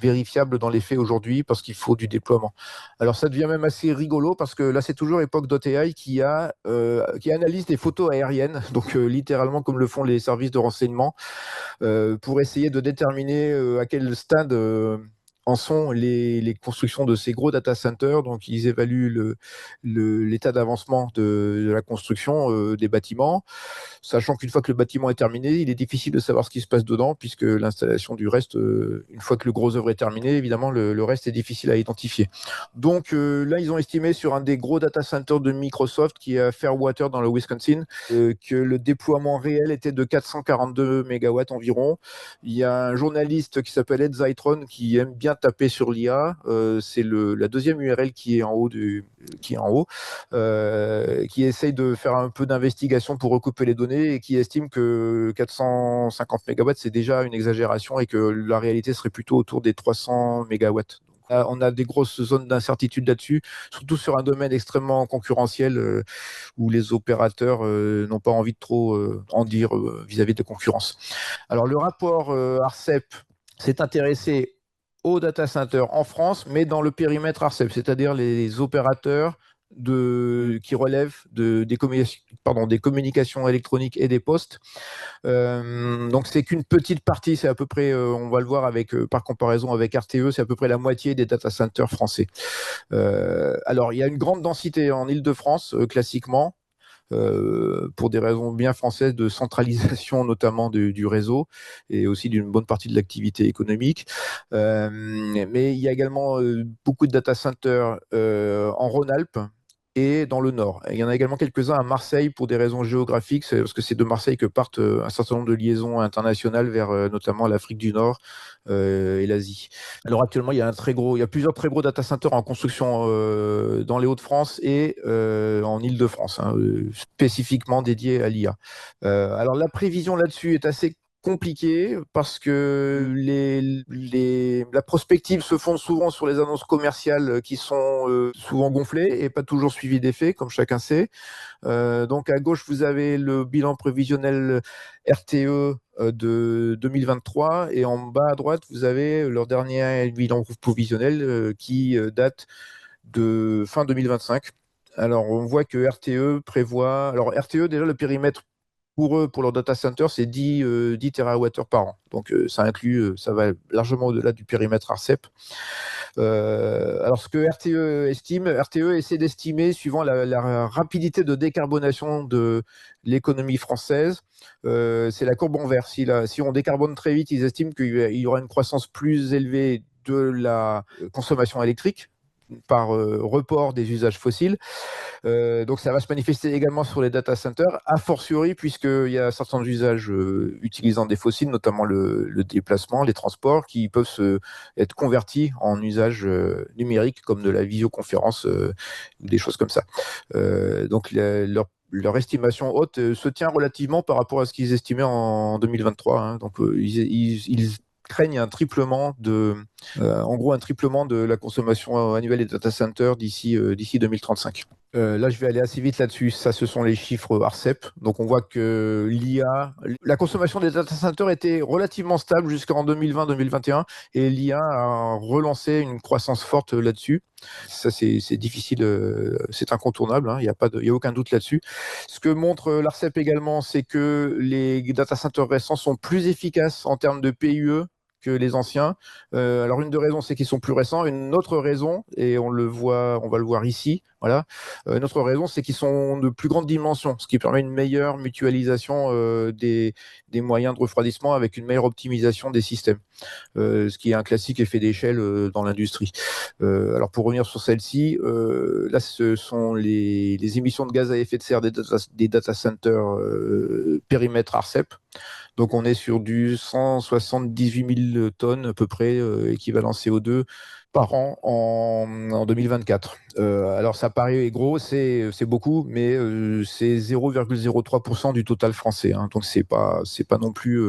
vérifiables dans les faits aujourd'hui parce qu'il faut du déploiement. Alors ça devient même assez rigolo parce que là c'est toujours Epoch.ai qui analyse des photos aériennes, donc littéralement comme le font les services de renseignement, pour essayer de déterminer à quel stade en sont les constructions de ces gros data centers. Donc, ils évaluent l'état d'avancement de la construction des bâtiments, sachant qu'une fois que le bâtiment est terminé, il est difficile de savoir ce qui se passe dedans, puisque l'installation du reste, une fois que le gros œuvre est terminé, évidemment, le reste est difficile à identifier. Donc là, ils ont estimé sur un des gros data centers de Microsoft, qui est à Fairwater dans le Wisconsin, que le déploiement réel était de 442 mégawatts environ. Il y a un journaliste qui s'appelle Ed Zitron qui aime bien taper sur l'IA. C'est la deuxième URL qui est en haut, qui essaye de faire un peu d'investigation pour recouper les données et qui estime que 450 mégawatts, c'est déjà une exagération et que la réalité serait plutôt autour des 300 mégawatts. On a des grosses zones d'incertitude là-dessus, surtout sur un domaine extrêmement concurrentiel où les opérateurs n'ont pas envie de trop en dire vis-à-vis de la concurrence. Alors le rapport ARCEP s'est intéressé aux data centers en France, mais dans le périmètre ARCEP, c'est-à-dire les opérateurs qui relèvent des communications électroniques et des postes. Donc c'est qu'une petite partie, c'est à peu près, on va le voir par comparaison avec RTE, c'est à peu près la moitié des data centers français. Alors il y a une grande densité en Île-de-France, classiquement, pour des raisons bien françaises de centralisation notamment du réseau et aussi d'une bonne partie de l'activité économique. Mais il y a également beaucoup de data centers en Rhône-Alpes et dans le Nord. Il y en a également quelques-uns à Marseille pour des raisons géographiques, parce que c'est de Marseille que partent un certain nombre de liaisons internationales vers notamment l'Afrique du Nord et l'Asie. Alors actuellement, il y a plusieurs très gros data centers en construction dans les Hauts-de-France et en Île-de-France, spécifiquement dédiés à l'IA. Alors la prévision là-dessus est assez compliqué parce que la prospective se fonde souvent sur les annonces commerciales qui sont souvent gonflées et pas toujours suivies d'effets, comme chacun sait. Donc à gauche, vous avez le bilan prévisionnel RTE de 2023 et en bas à droite, vous avez leur dernier bilan prévisionnel qui date de fin 2025. Alors on voit que RTE prévoit... Alors RTE, déjà le périmètre pour eux, pour leur data center, c'est 10 TWh par an. Donc ça inclut, ça va largement au-delà du périmètre ARCEP. Alors ce que RTE estime, RTE essaie d'estimer, suivant la rapidité de décarbonation de l'économie française, c'est la courbe en vert. Si on décarbone très vite, ils estiment qu'il y aura une croissance plus élevée de la consommation électrique par report des usages fossiles. Donc ça va se manifester également sur les data centers, a fortiori puisqu'il y a certains usages utilisant des fossiles, notamment le déplacement, les transports, qui peuvent être convertis en usages numériques comme de la visioconférence, des choses comme ça. Donc leur estimation haute se tient relativement par rapport à ce qu'ils estimaient en 2023. Hein. Donc ils craignent un triplement un triplement de la consommation annuelle des data centers d'ici 2035. Là, je vais aller assez vite là-dessus. Ça, ce sont les chiffres ARCEP. Donc, on voit que la consommation des data centers était relativement stable jusqu'en 2020-2021 et l'IA a relancé une croissance forte là-dessus. Ça, c'est difficile, c'est incontournable. Hein, il n'y a aucun doute là-dessus. Ce que montre l'ARCEP également, c'est que les data centers récents sont plus efficaces en termes de PUE que les anciens. Alors une des raisons, c'est qu'ils sont plus récents. Une autre raison, et on va le voir ici, voilà. Une autre raison, c'est qu'ils sont de plus grande dimension, ce qui permet une meilleure mutualisation des moyens de refroidissement avec une meilleure optimisation des systèmes, ce qui est un classique effet d'échelle dans l'industrie. Alors pour revenir sur celle-ci, là ce sont les émissions de gaz à effet de serre des data centers périmètre ARCEP. Donc on est sur du 178 000 tonnes à peu près, équivalent CO2 par an en 2024. Alors ça paraît gros, c'est beaucoup, mais c'est 0,03% du total français. Hein. Donc c'est pas non plus,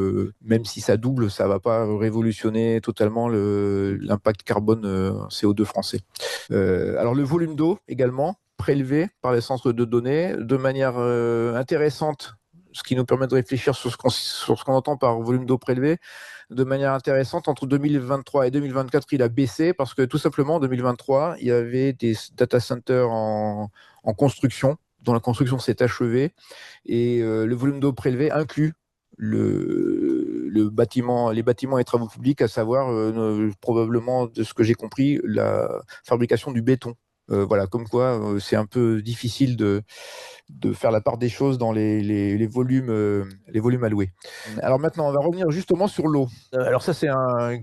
même si ça double, ça va pas révolutionner totalement l'impact carbone CO2 français. Alors le volume d'eau également prélevé par les centres de données de manière intéressante, ce qui nous permet de réfléchir sur ce qu'on entend par volume d'eau prélevé. De manière intéressante, entre 2023 et 2024, il a baissé parce que tout simplement en 2023, il y avait des data centers en construction, dont la construction s'est achevée, et le volume d'eau prélevé inclut le bâtiment, les bâtiments et travaux publics, à savoir probablement, de ce que j'ai compris, la fabrication du béton. Voilà, comme quoi c'est un peu difficile de faire la part des choses dans les volumes alloués. Alors maintenant, on va revenir justement sur l'eau. Alors ça, c'est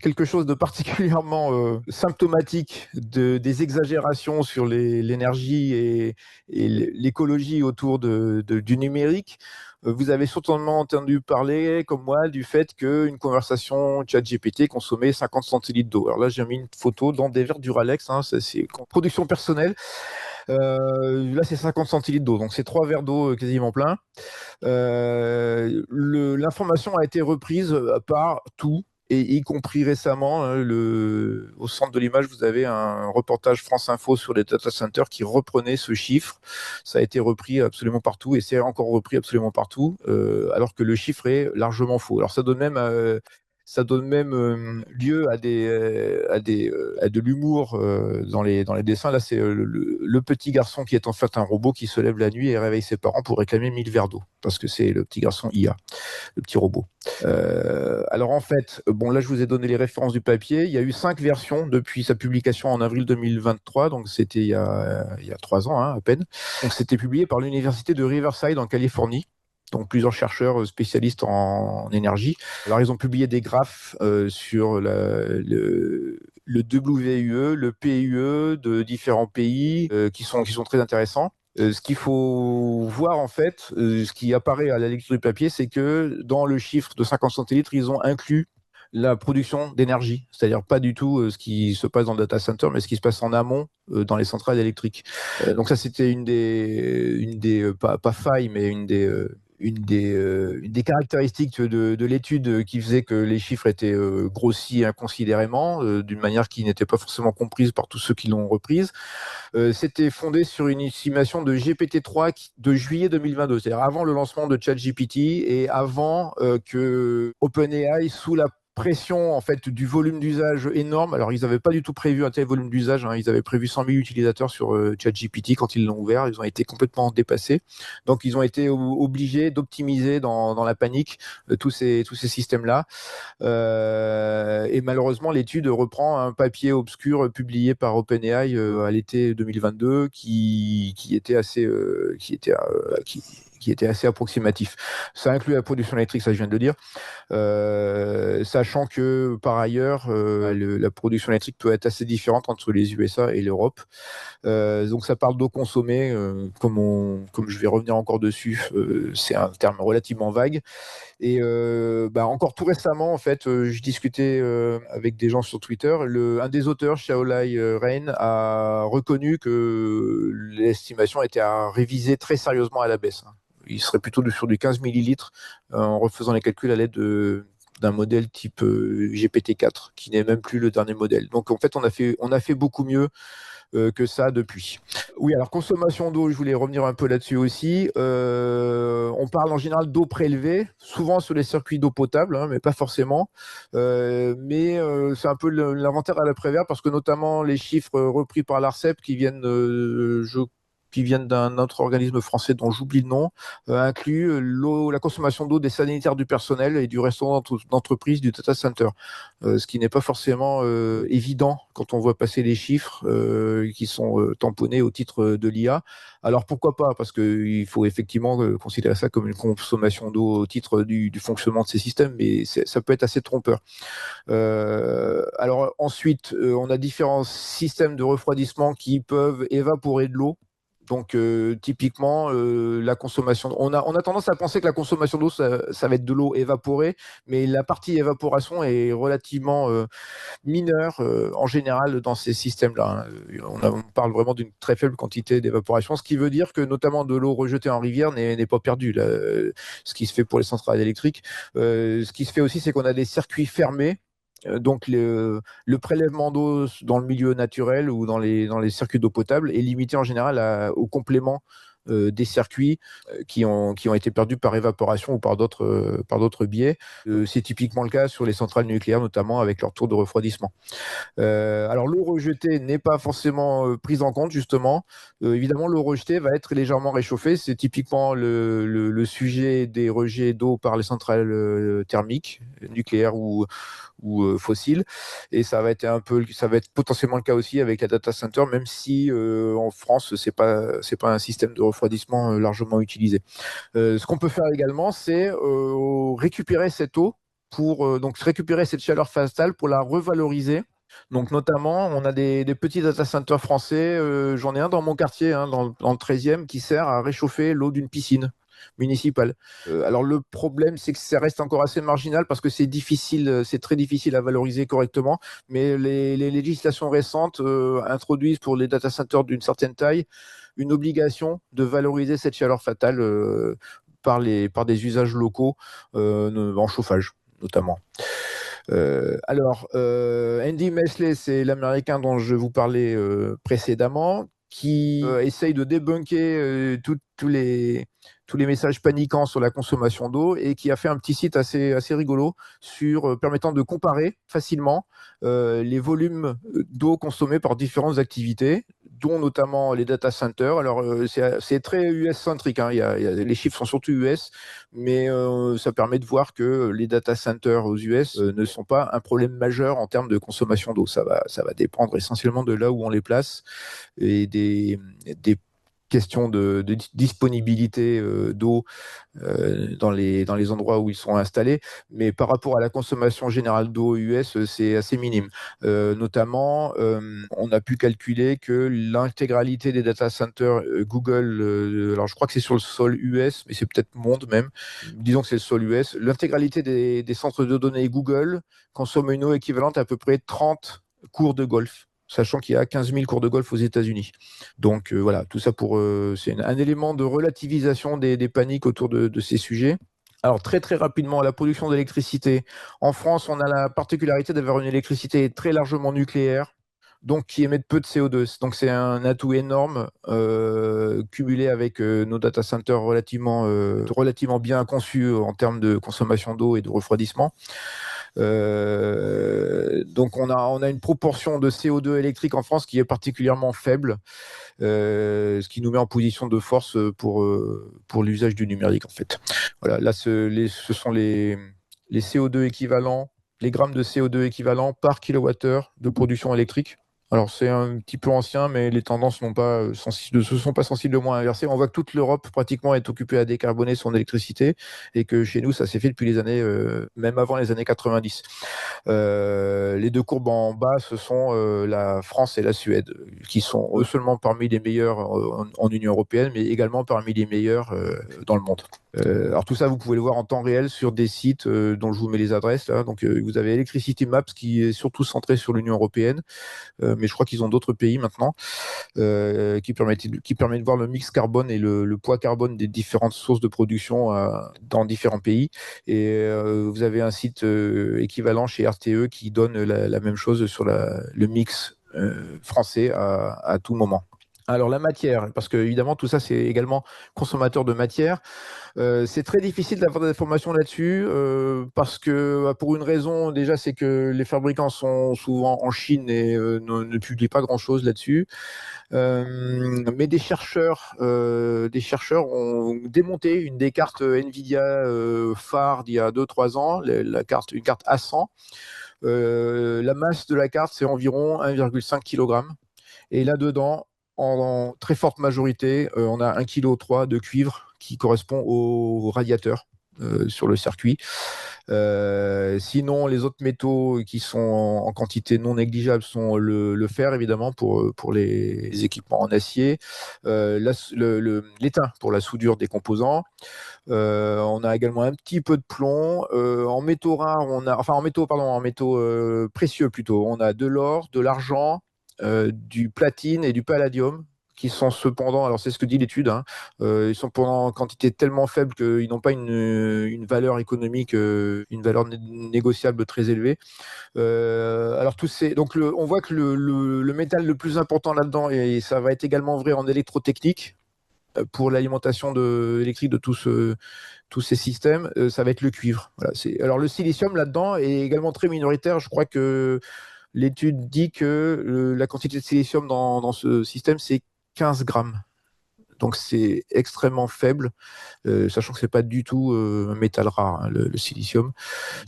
quelque chose de particulièrement symptomatique des exagérations sur l'énergie et l'écologie autour du numérique. Vous avez certainement entendu parler, comme moi, du fait qu'une conversation ChatGPT consommait 50 centilitres d'eau. Alors là, j'ai mis une photo dans des verres Duralex, hein, ça, c'est production personnelle. Là, c'est 50 centilitres d'eau, donc c'est 3 verres d'eau quasiment pleins. L'information a été reprise par tout, et y compris récemment, au centre de l'image, vous avez un reportage France Info sur les data centers qui reprenait ce chiffre. Ça a été repris absolument partout et c'est encore repris absolument partout, alors que le chiffre est largement faux. Alors ça donne même lieu à de l'humour dans les dessins. Là, c'est le petit garçon qui est en fait un robot qui se lève la nuit et réveille ses parents pour réclamer 1000 verres d'eau, parce que c'est le petit garçon IA, le petit robot. Alors en fait, bon là je vous ai donné les références du papier. Il y a eu 5 versions depuis sa publication en avril 2023, donc c'était il y a 3 ans hein, à peine. Donc c'était publié par l'université de Riverside en Californie. Donc plusieurs chercheurs spécialistes en énergie. Alors ils ont publié des graphes sur le WUE, le PUE de différents pays qui sont très intéressants. Ce qu'il faut voir en fait, ce qui apparaît à la lecture du papier, c'est que dans le chiffre de 50 centilitres, ils ont inclus la production d'énergie, c'est-à-dire pas du tout ce qui se passe dans le data center, mais ce qui se passe en amont dans les centrales électriques. Donc ça, c'était une des pas failles, mais une des caractéristiques de l'étude qui faisait que les chiffres étaient grossis inconsidérément, d'une manière qui n'était pas forcément comprise par tous ceux qui l'ont reprise. C'était fondé sur une estimation de GPT-3 de juillet 2022, c'est-à-dire avant le lancement de ChatGPT et avant que OpenAI, sous la pression en fait du volume d'usage énorme. Alors ils n'avaient pas du tout prévu un tel volume d'usage, hein. Ils avaient prévu 100 000 utilisateurs sur ChatGPT quand ils l'ont ouvert. Ils ont été complètement dépassés. Donc ils ont été obligés d'optimiser dans la panique tous ces systèmes-là. Et malheureusement, l'étude reprend un papier obscur publié par OpenAI à l'été 2022 qui était assez approximatif. Ça inclut la production électrique, ça je viens de le dire, sachant que par ailleurs, la production électrique peut être assez différente entre les USA et l'Europe. Donc ça parle d'eau consommée, comme je vais revenir encore dessus, c'est un terme relativement vague. Et encore tout récemment, en fait, je discutais avec des gens sur Twitter. Un des auteurs, Shaolai Rein, a reconnu que l'estimation était à réviser très sérieusement à la baisse. Il serait plutôt sur du 15 millilitres en refaisant les calculs à l'aide d'un modèle type GPT-4, qui n'est même plus le dernier modèle. Donc en fait, on a fait beaucoup mieux que ça depuis. Oui, alors consommation d'eau, je voulais revenir un peu là-dessus aussi. On parle en général d'eau prélevée, souvent sur les circuits d'eau potable, hein, mais pas forcément. Mais c'est un peu l'inventaire à l'après-vert, parce que notamment les chiffres repris par l'ARCEP qui viennent d'un autre organisme français dont j'oublie le nom, inclut la consommation d'eau des sanitaires du personnel et du restaurant d'entreprise du data center. Ce qui n'est pas forcément évident quand on voit passer les chiffres qui sont tamponnés au titre de l'IA. Alors pourquoi pas? Parce qu'il faut effectivement considérer ça comme une consommation d'eau au titre du fonctionnement de ces systèmes, mais ça peut être assez trompeur. Alors ensuite, on a différents systèmes de refroidissement qui peuvent évaporer de l'eau. Donc typiquement, la consommation, on a tendance à penser que la consommation d'eau, ça va être de l'eau évaporée, mais la partie évaporation est relativement mineure en général dans ces systèmes-là, hein. On parle vraiment d'une très faible quantité d'évaporation, ce qui veut dire que notamment de l'eau rejetée en rivière n'est pas perdue, là, ce qui se fait pour les centrales électriques. Ce qui se fait aussi, c'est qu'on a des circuits fermés. Donc le prélèvement d'eau dans le milieu naturel ou dans les circuits d'eau potable est limité en général au complément des circuits qui ont été perdus par évaporation ou par d'autres biais. C'est typiquement le cas sur les centrales nucléaires, notamment avec leur tour de refroidissement. Alors l'eau rejetée n'est pas forcément prise en compte justement. Évidemment, l'eau rejetée va être légèrement réchauffée. C'est typiquement le sujet des rejets d'eau par les centrales thermiques, nucléaires ou fossiles. Et ça va être potentiellement le cas aussi avec la data center, même si en France c'est pas un système de refroidissement largement utilisé. Ce qu'on peut faire également, c'est récupérer cette eau pour donc récupérer cette chaleur fatale pour la revaloriser. Donc notamment, on a des petits data centers français. J'en ai un dans mon quartier, hein, dans le 13e, qui sert à réchauffer l'eau d'une piscine municipale. Alors le problème, c'est que ça reste encore assez marginal parce que c'est difficile, c'est très difficile à valoriser correctement. Mais les législations récentes introduisent pour les data centers d'une certaine taille une obligation de valoriser cette chaleur fatale par des usages locaux en chauffage notamment. Andy Mesley, c'est l'Américain dont je vous parlais précédemment, qui essaye de débunker tous les messages paniquants sur la consommation d'eau et qui a fait un petit site assez rigolo permettant de comparer facilement les volumes d'eau consommés par différentes activités, dont notamment les data centers. Alors, c'est très US-centrique, hein. Les chiffres sont surtout US, mais ça permet de voir que les data centers aux US ne sont pas un problème majeur en termes de consommation d'eau. Ça va dépendre essentiellement de là où on les place et des questions de disponibilité d'eau dans les endroits où ils sont installés, mais par rapport à la consommation générale d'eau US, c'est assez minime. Notamment, on a pu calculer que l'intégralité des data centers Google, alors je crois que c'est sur le sol US, mais c'est peut-être monde même, disons que c'est le sol US, l'intégralité des centres de données Google consomme une eau équivalente à peu près 30 cours de golf, sachant qu'il y a 15 000 cours de golf aux États-Unis. Donc voilà, tout ça c'est un élément de relativisation des paniques autour de ces sujets. Alors très très rapidement, la production d'électricité. En France, on a la particularité d'avoir une électricité très largement nucléaire, donc qui émet peu de CO2. Donc c'est un atout énorme, cumulé avec nos data centers relativement bien conçus en termes de consommation d'eau et de refroidissement. Donc on a une proportion de CO2 électrique en France qui est particulièrement faible, ce qui nous met en position de force pour l'usage du numérique en fait. Voilà, là ce sont les CO2 équivalents, les grammes de CO2 équivalents par kilowattheure de production électrique. Alors c'est un petit peu ancien, mais les tendances ne se sont pas sensiblement inversées. On voit que toute l'Europe pratiquement est occupée à décarboner son électricité et que chez nous ça s'est fait depuis les années, même avant les années 90. Les deux courbes en bas, ce sont la France et la Suède, qui sont eux seulement parmi les meilleurs en Union européenne, mais également parmi les meilleurs dans le monde. Alors tout ça, vous pouvez le voir en temps réel sur des sites dont je vous mets les adresses là. Donc vous avez Electricity Maps qui est surtout centré sur l'Union européenne, mais je crois qu'ils ont d'autres pays maintenant qui permet de voir le mix carbone et le poids carbone des différentes sources de production dans différents pays. Et vous avez un site équivalent chez RTE qui donne la même chose sur le mix français à tout moment. Alors la matière, parce que évidemment tout ça c'est également consommateur de matière. C'est très difficile d'avoir des informations là-dessus parce que pour une raison déjà, c'est que les fabricants sont souvent en Chine et ne publient pas grand-chose là-dessus. Mais des chercheurs ont démonté une des cartes Nvidia phare d'il y a 2-3 ans, une carte A100. La masse de la carte c'est environ 1,5 kg. Et là-dedans, en très forte majorité, on a 1,3 kg de cuivre qui correspond au radiateur sur le circuit. Sinon, les autres métaux qui sont en quantité non négligeable sont le fer, évidemment, pour les équipements en acier, l'étain pour la soudure des composants. On a également un petit peu de plomb. En métaux rares, en métaux précieux plutôt, on a de l'or, de l'argent, du platine et du palladium qui sont cependant, alors c'est ce que dit l'étude, hein, ils sont en quantité tellement faible qu'ils n'ont pas une valeur économique, une valeur négociable très élevée. Alors donc on voit que le métal le plus important là-dedans, et ça va être également vrai en électrotechnique, pour l'alimentation électrique de tous ces systèmes, ça va être le cuivre. Voilà, alors le silicium là-dedans est également très minoritaire. Je crois que l'étude dit que la quantité de silicium dans ce système, c'est 15 grammes. Donc c'est extrêmement faible, sachant que c'est pas du tout un métal rare, hein, le silicium.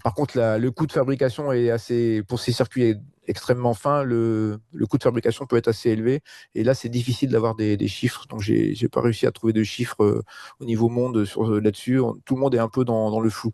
Par contre, le coût de fabrication est assez, pour ces circuits extrêmement fins, le coût de fabrication peut être assez élevé. Et là, c'est difficile d'avoir des chiffres. Donc, j'ai pas réussi à trouver de chiffres au niveau monde là-dessus. Tout le monde est un peu dans le flou.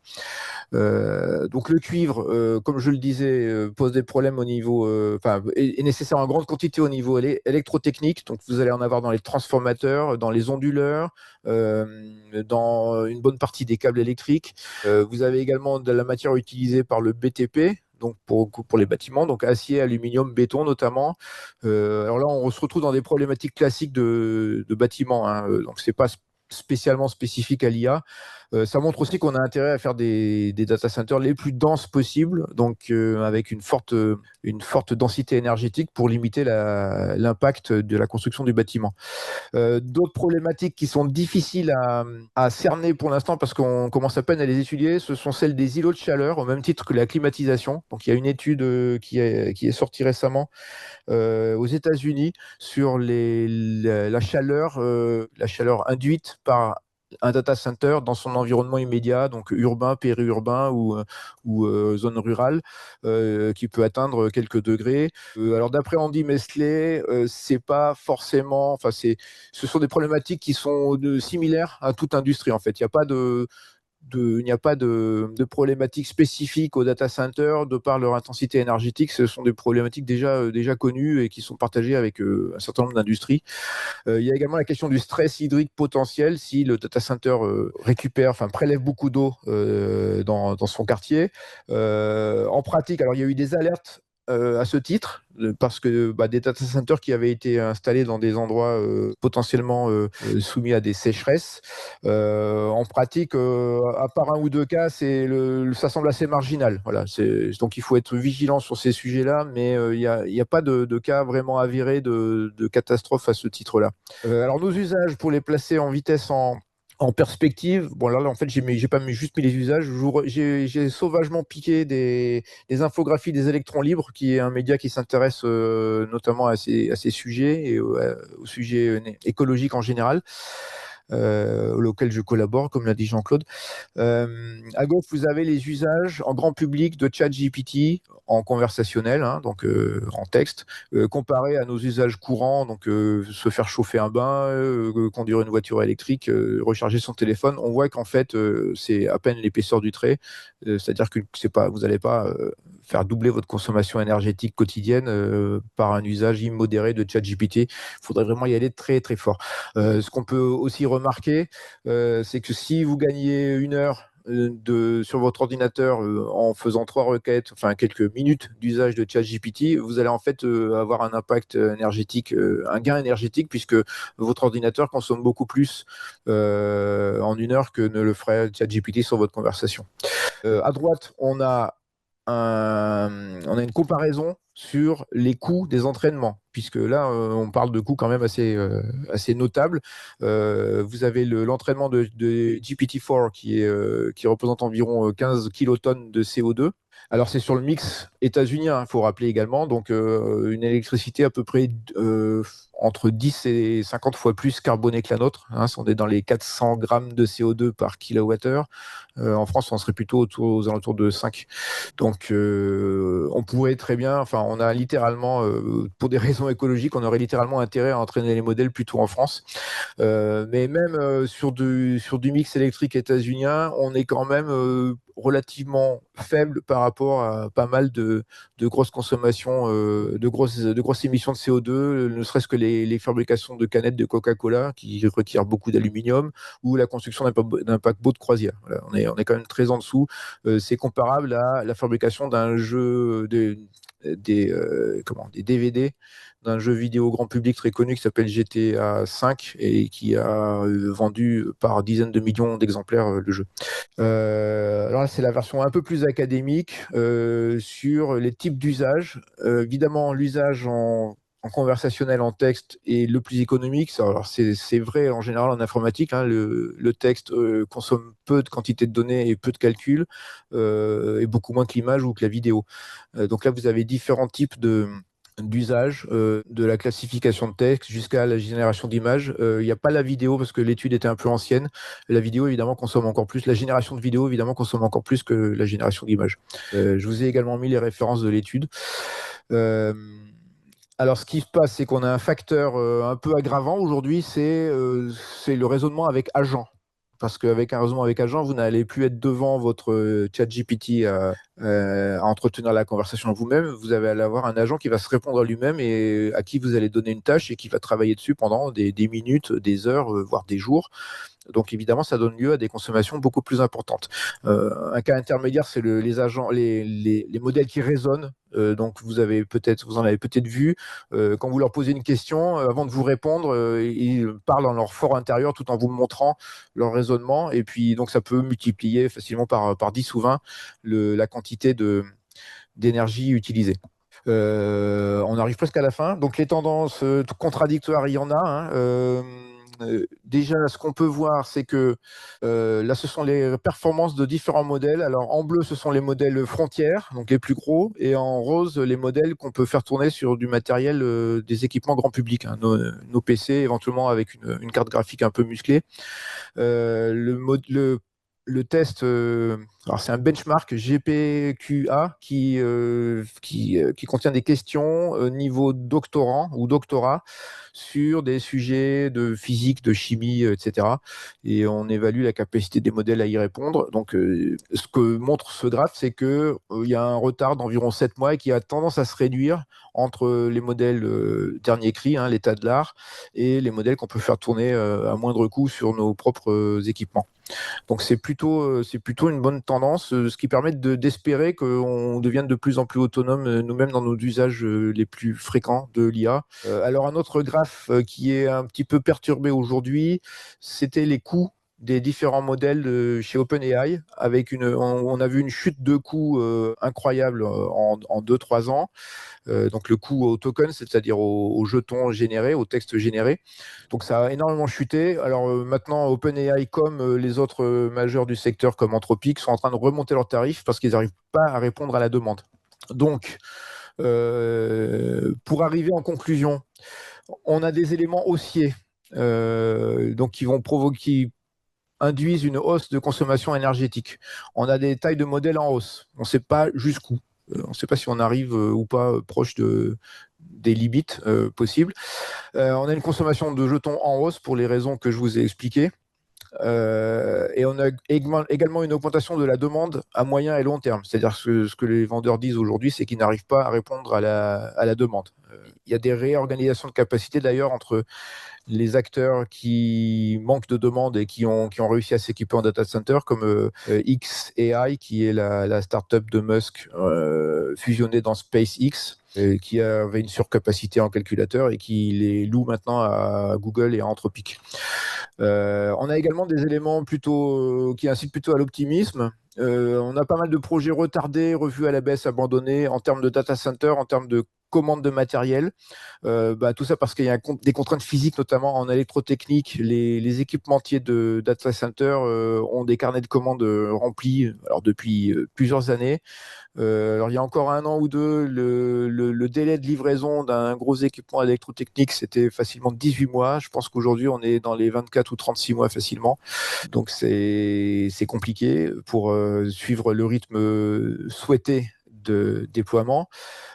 Donc, le cuivre, comme je le disais, pose des problèmes au niveau, est nécessaire en grande quantité au niveau électrotechnique. Donc, vous allez en avoir dans les transformateurs, dans les onduleurs, dans une bonne partie des câbles électriques. Vous avez également de la matière utilisée par le BTP, donc pour les bâtiments, donc acier, aluminium, béton notamment. Alors là, on se retrouve dans des problématiques classiques de bâtiments, hein. Donc c'est pas spécialement spécifique à l'IA. Ça montre aussi qu'on a intérêt à faire des data centers les plus denses possibles, donc avec une forte densité énergétique pour limiter l'impact de la construction du bâtiment. D'autres problématiques qui sont difficiles à cerner pour l'instant parce qu'on commence à peine à les étudier, ce sont celles des îlots de chaleur, au même titre que la climatisation. Donc il y a une étude qui est sortie récemment aux États-Unis sur la chaleur induite par un data center dans son environnement immédiat, donc urbain, périurbain ou zone rurale, qui peut atteindre quelques degrés. Alors d'après Andy Mestley, c'est pas forcément, ce sont des problématiques qui sont similaires à toute industrie en fait. Il n'y a pas de problématiques spécifiques aux data centers de par leur intensité énergétique. Ce sont des problématiques déjà connues et qui sont partagées avec un certain nombre d'industries. Il y a également la question du stress hydrique potentiel si le data center prélève beaucoup d'eau dans son quartier. En pratique, alors il y a eu des alertes à ce titre, parce que des data centers qui avaient été installés dans des endroits potentiellement soumis à des sécheresses. En pratique, à part un ou deux cas, ça semble assez marginal. Voilà, donc il faut être vigilant sur ces sujets-là, mais il n'y a pas de cas vraiment avérés de catastrophe à ce titre-là. Alors nos usages pour les placer en vitesse en perspective, bon là en fait j'ai pas juste mis les usages, j'ai sauvagement piqué des infographies des électrons libres, qui est un média qui s'intéresse notamment à ces sujets et aux sujets écologiques en général, auquel je collabore, comme l'a dit Jean-Claude. À gauche, vous avez les usages en grand public de ChatGPT en conversationnel, hein, donc en texte, comparé à nos usages courants, donc se faire chauffer un bain, conduire une voiture électrique, recharger son téléphone. On voit qu'en fait, c'est à peine l'épaisseur du trait, c'est-à-dire que vous n'allez pas faire doubler votre consommation énergétique quotidienne par un usage immodéré de ChatGPT. Il faudrait vraiment y aller très très fort. Ce qu'on peut aussi remarquer, c'est que si vous gagnez 1 heure sur votre ordinateur en faisant 3 requêtes, enfin quelques minutes d'usage de ChatGPT, vous allez en fait avoir un impact énergétique, un gain énergétique, puisque votre ordinateur consomme beaucoup plus en 1 heure que ne le ferait ChatGPT sur votre conversation. À droite, on a une comparaison sur les coûts des entraînements, puisque là, on parle de coûts quand même assez notables. Vous avez l'entraînement de GPT-4 qui représente environ 15 kilotonnes de CO2. Alors, c'est sur le mix états-unien, il faut rappeler également, donc une électricité à peu près entre 10 et 50 fois plus carbonée que la nôtre. Hein, on est dans les 400 grammes de CO2 par kilowattheure. En France, on serait plutôt aux alentours de 5. Donc, on pourrait très bien, on a littéralement, pour des raisons écologiques, on aurait littéralement intérêt à entraîner les modèles plutôt en France. Mais même sur du mix électrique états-unien, on est quand même relativement faible par rapport à pas mal de grosses consommations, de grosses émissions de CO2, ne serait-ce que les fabrications de canettes de Coca-Cola qui requièrent beaucoup d'aluminium, ou la construction d'un paquebot de croisière. Voilà, on est quand même très en dessous. C'est comparable à la fabrication d'un jeu, des DVD d'un jeu vidéo grand public très connu qui s'appelle GTA V et qui a vendu par dizaines de millions d'exemplaires le jeu. Alors là, c'est la version un peu plus académique sur les types d'usage. Évidemment, l'usage en conversationnel, en texte, est le plus économique. Alors, c'est vrai en général en informatique. Hein, le texte consomme peu de quantité de données et peu de calculs, et beaucoup moins que l'image ou que la vidéo. Donc là, vous avez différents types d'usage, de la classification de texte jusqu'à la génération d'images. Il n'y a pas la vidéo parce que l'étude était un peu ancienne. La vidéo, évidemment, consomme encore plus. La génération de vidéo, évidemment, consomme encore plus que la génération d'images. Je vous ai également mis les références de l'étude. Alors, ce qui se passe, c'est qu'on a un facteur un peu aggravant aujourd'hui, c'est le raisonnement avec agent. Parce qu'avec un raisonnement avec agent, vous n'allez plus être devant votre chat GPT à entretenir la conversation vous-même. Vous allez avoir un agent qui va se répondre à lui-même et à qui vous allez donner une tâche et qui va travailler dessus pendant des minutes, des heures, voire des jours. Donc évidemment, ça donne lieu à des consommations beaucoup plus importantes. Un cas intermédiaire, c'est les agents, les modèles qui raisonnent. Donc vous en avez peut-être vu. Quand vous leur posez une question, avant de vous répondre, ils parlent dans leur fort intérieur tout en vous montrant leur raisonnement. Et puis donc ça peut multiplier facilement par 10 ou 20 la quantité d'énergie utilisée. On arrive presque à la fin. Donc les tendances contradictoires, il y en a. Hein. Déjà, ce qu'on peut voir, c'est que là, ce sont les performances de différents modèles. Alors, en bleu, ce sont les modèles frontières, donc les plus gros, et en rose, les modèles qu'on peut faire tourner sur du matériel, des équipements grand public, hein, nos PC, éventuellement avec une carte graphique un peu musclée. Le test, alors c'est un benchmark GPQA qui contient des questions niveau doctorant ou doctorat sur des sujets de physique, de chimie, etc. Et on évalue la capacité des modèles à y répondre. Donc, ce que montre ce graphe, c'est qu'il y a un retard d'environ 7 mois et qui a tendance à se réduire entre les modèles dernier cri, hein, l'état de l'art, et les modèles qu'on peut faire tourner à moindre coût sur nos propres équipements. Donc c'est plutôt une bonne tendance, ce qui permet d'espérer qu'on devienne de plus en plus autonome nous-mêmes dans nos usages les plus fréquents de l'IA. Alors un autre graphe qui est un petit peu perturbé aujourd'hui, c'était les coûts des différents modèles chez OpenAI. On a vu une chute de coûts incroyable en 2-3 ans. Donc le coût au token, c'est-à-dire aux jetons générés, au texte généré. Donc ça a énormément chuté. Alors maintenant, OpenAI comme les autres majeurs du secteur comme Anthropic sont en train de remonter leurs tarifs parce qu'ils n'arrivent pas à répondre à la demande. Donc, pour arriver en conclusion, on a des éléments haussiers donc qui induisent une hausse de consommation énergétique. On a des tailles de modèles en hausse. On ne sait pas jusqu'où. On ne sait pas si on arrive ou pas proche des limites possibles. On a une consommation de jetons en hausse pour les raisons que je vous ai expliquées. Et on a également une augmentation de la demande à moyen et long terme. C'est-à-dire que ce que les vendeurs disent aujourd'hui, c'est qu'ils n'arrivent pas à répondre à la demande. Il y a des réorganisations de capacité d'ailleurs entre les acteurs qui manquent de demande et qui ont réussi à s'équiper en data center, comme xAI, qui est la start-up de Musk fusionnée dans SpaceX, qui avait une surcapacité en calculateur et qui les loue maintenant à Google et à Anthropic. On a également des éléments qui incitent plutôt à l'optimisme. On a pas mal de projets retardés, revus à la baisse, abandonnés en termes de data center, en termes de commandes de matériel. Tout ça parce qu'il y a des contraintes physiques, notamment en électrotechnique. Les équipementiers de data center ont des carnets de commandes remplis depuis plusieurs années. Alors il y a encore 1 an ou deux, le délai de livraison d'un gros équipement électrotechnique, c'était facilement 18 mois. Je pense qu'aujourd'hui, on est dans les 24 ou 36 mois facilement. Donc c'est compliqué pour suivre le rythme souhaité de déploiement.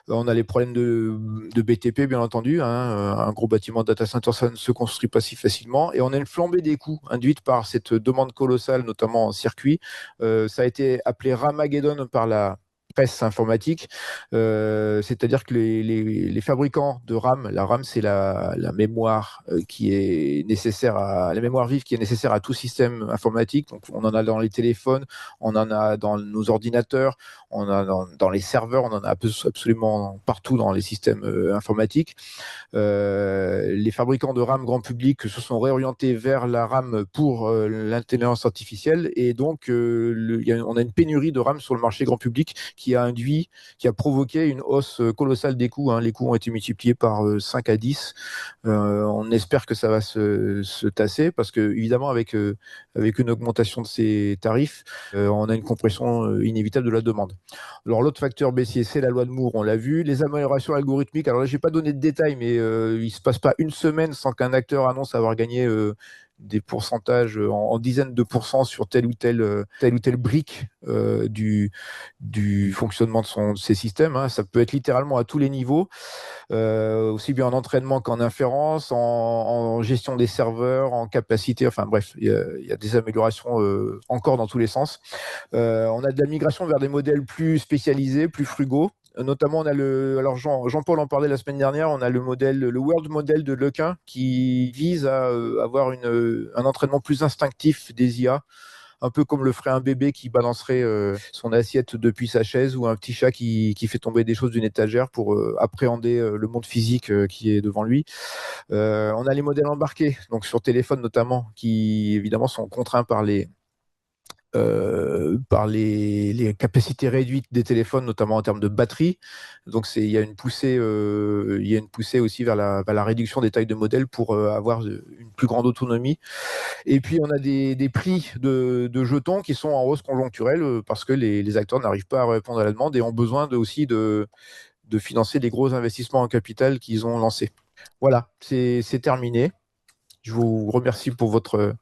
On a les problèmes de BTP, bien entendu. Un gros bâtiment data center, ça ne se construit pas si facilement. Et on a une flambée des coûts induite par cette demande colossale, notamment en circuit. Ça a été appelé Ramageddon par la presse informatique, c'est-à-dire que les fabricants de RAM, la RAM c'est la mémoire qui est nécessaire la mémoire vive qui est nécessaire à tout système informatique. Donc on en a dans les téléphones, on en a dans nos ordinateurs, on en a dans les serveurs, on en a absolument partout dans les systèmes informatiques. Les fabricants de RAM grand public se sont réorientés vers la RAM pour l'intelligence artificielle et donc on a une pénurie de RAM sur le marché grand public qui a provoqué une hausse colossale des coûts. Les coûts ont été multipliés par 5 à 10. On espère que ça va se tasser parce que évidemment avec une augmentation de ces tarifs, on a une compression inévitable de la demande. Alors l'autre facteur baissier, c'est la loi de Moore, on l'a vu. Les améliorations algorithmiques, alors là, je n'ai pas donné de détails, mais il ne se passe pas une semaine sans qu'un acteur annonce avoir gagné des pourcentages en dizaines de pourcents sur telle ou telle brique du fonctionnement de ces systèmes. Ça peut être littéralement à tous les niveaux, aussi bien en entraînement qu'en inférence, en gestion des serveurs, en capacité, enfin bref, il y a des améliorations encore dans tous les sens. On a de la migration vers des modèles plus spécialisés, plus frugaux. Notamment, on a alors Jean-Paul en parlait la semaine dernière, on a le World Model de Lequin qui vise à avoir un entraînement plus instinctif des IA, un peu comme le ferait un bébé qui balancerait son assiette depuis sa chaise ou un petit chat qui fait tomber des choses d'une étagère pour appréhender le monde physique qui est devant lui. On a les modèles embarqués, donc sur téléphone notamment, qui évidemment sont contraints par les capacités réduites des téléphones, notamment en termes de batterie. Donc il y a une poussée aussi vers la réduction des tailles de modèles pour avoir une plus grande autonomie. Et puis on a des prix de jetons qui sont en hausse conjoncturelle parce que les acteurs n'arrivent pas à répondre à la demande et ont besoin aussi de financer les gros investissements en capital qu'ils ont lancés. Voilà, c'est terminé. Je vous remercie pour votre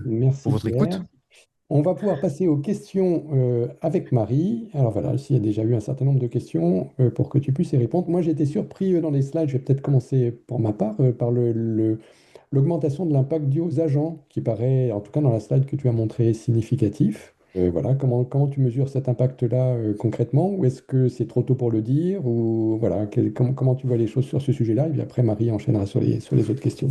Merci écoute. Pierre. On va pouvoir passer aux questions avec Marie. Alors voilà, ici il y a déjà eu un certain nombre de questions pour que tu puisses y répondre. Moi, j'ai été surpris dans les slides. Je vais peut-être commencer pour ma part par l'augmentation de l'impact dû aux agents, qui paraît, en tout cas dans la slide que tu as montré, significatif. Voilà, comment tu mesures cet impact-là concrètement? Ou est-ce que c'est trop tôt pour le dire? Ou voilà, comment tu vois les choses sur ce sujet-là? Et puis après, Marie enchaînera sur les autres questions.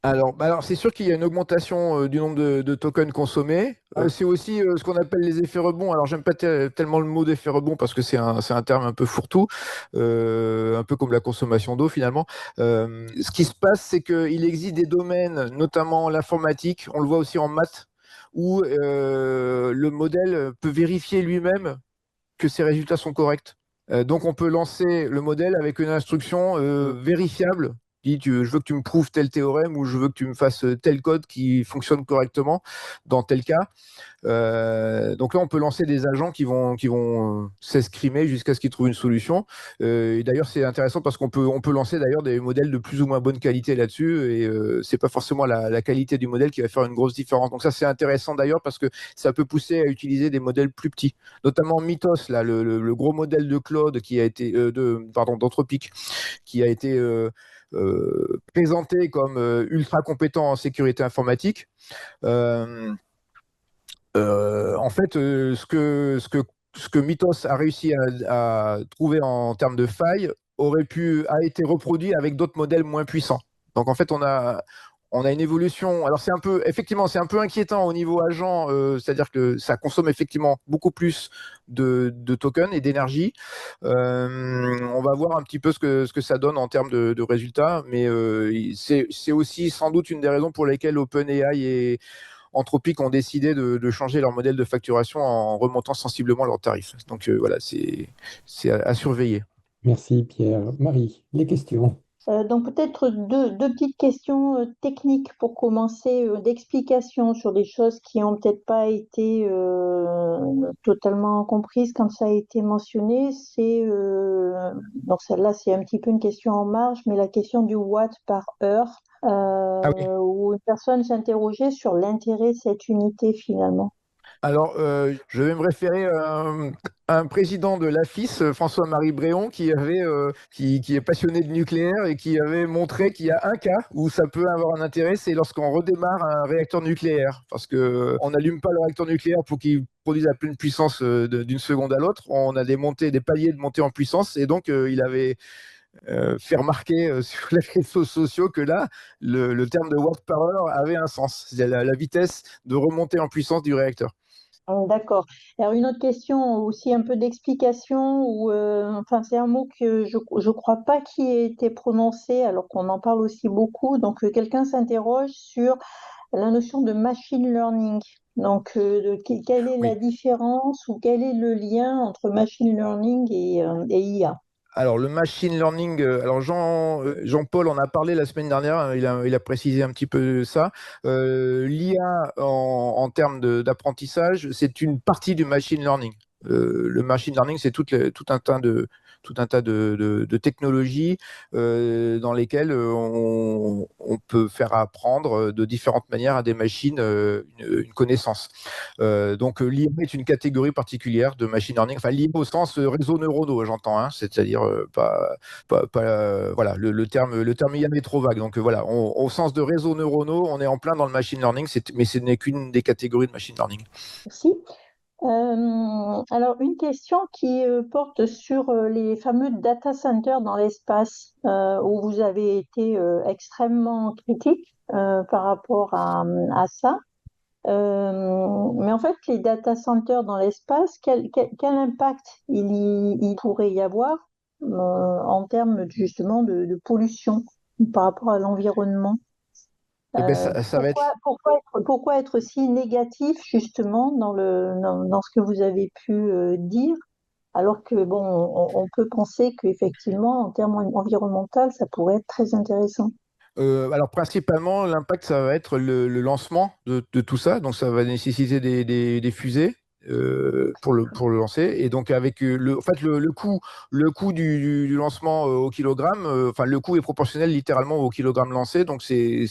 Alors c'est sûr qu'il y a une augmentation du nombre de tokens consommés. C'est aussi ce qu'on appelle les effets rebonds. Alors j'aime pas tellement le mot d'effet rebond parce que c'est un terme un peu fourre-tout, un peu comme la consommation d'eau finalement. Ce qui se passe, c'est qu'il existe des domaines, notamment l'informatique, on le voit aussi en maths, où le modèle peut vérifier lui-même que ses résultats sont corrects. Donc on peut lancer le modèle avec une instruction vérifiable. Je veux que tu me prouves tel théorème ou je veux que tu me fasses tel code qui fonctionne correctement dans tel cas. Donc là, on peut lancer des agents qui vont s'escrimer jusqu'à ce qu'ils trouvent une solution. Et d'ailleurs, c'est intéressant parce qu'on peut lancer d'ailleurs des modèles de plus ou moins bonne qualité là-dessus. Et c'est pas forcément la qualité du modèle qui va faire une grosse différence. Donc ça, c'est intéressant d'ailleurs parce que ça peut pousser à utiliser des modèles plus petits, notamment Mythos, là, le gros modèle de Claude qui a été d'Anthropic, qui a été présenté comme ultra compétent en sécurité informatique. En fait, ce que Mythos a réussi à trouver en termes de failles a été reproduit avec d'autres modèles moins puissants. Donc en fait, on a une évolution. Alors effectivement, c'est un peu inquiétant au niveau agent, c'est-à-dire que ça consomme effectivement beaucoup plus de tokens et d'énergie. On va voir un petit peu ce que ça donne en termes de résultats, mais c'est aussi sans doute une des raisons pour lesquelles OpenAI et Anthropic ont décidé de changer leur modèle de facturation en remontant sensiblement leurs tarifs. Donc voilà, c'est à surveiller. Merci Pierre. Marie, les questions. Donc peut-être deux petites questions techniques pour commencer, d'explication sur des choses qui n'ont peut-être pas été totalement comprises quand ça a été mentionné. Donc celle-là, c'est un petit peu une question en marge, mais la question du watt par heure, Ah oui. où une personne s'interrogeait sur l'intérêt de cette unité finalement. Alors, je vais me référer un président de l'AFIS, François-Marie Bréon, qui est passionné de nucléaire et qui avait montré qu'il y a un cas où ça peut avoir un intérêt, c'est lorsqu'on redémarre un réacteur nucléaire. Parce qu'on n'allume pas le réacteur nucléaire pour qu'il produise à pleine puissance d'une seconde à l'autre. On a des paliers de montée en puissance. Et donc, il avait fait remarquer sur les réseaux sociaux que là, le terme de warp power avait un sens. C'est la vitesse de remontée en puissance du réacteur. D'accord. Alors une autre question, aussi un peu d'explication, enfin c'est un mot que je crois pas qui ait été prononcé alors qu'on en parle aussi beaucoup. Donc quelqu'un s'interroge sur la notion de machine learning. Donc quelle est la Oui. différence ou quel est le lien entre machine learning et IA? Alors, le machine learning, alors Jean-Paul en a parlé la semaine dernière, hein, il a précisé un petit peu ça. L'IA en termes d'apprentissage, c'est une partie du machine learning. Le machine learning, c'est tout un tas de technologies dans lesquelles on peut faire apprendre de différentes manières à des machines une connaissance. Donc l'IA est une catégorie particulière de machine learning, enfin l'IA au sens réseau neuronaux, j'entends, hein, c'est-à-dire voilà, le terme IA est trop vague. Donc voilà, au sens de réseau neuronaux, on est en plein dans le machine learning, mais ce n'est qu'une des catégories de machine learning. Merci. Alors, une question qui porte sur les fameux data centers dans l'espace, où vous avez été extrêmement critique par rapport à ça. Mais en fait, les data centers dans l'espace, quel impact il pourrait y avoir en termes justement de pollution par rapport à l'environnement? Eh ben, ça va être Pourquoi être si négatif justement dans ce que vous avez pu dire, alors que bon, on peut penser qu'effectivement, en termes environnementaux, ça pourrait être très intéressant. alors principalement, l'impact, ça va être le lancement de tout ça. Donc ça va nécessiter des fusées pour le lancer. Et donc avec en fait le coût du lancement au kilogramme, enfin le coût est proportionnel littéralement au kilogramme lancé. Donc c'est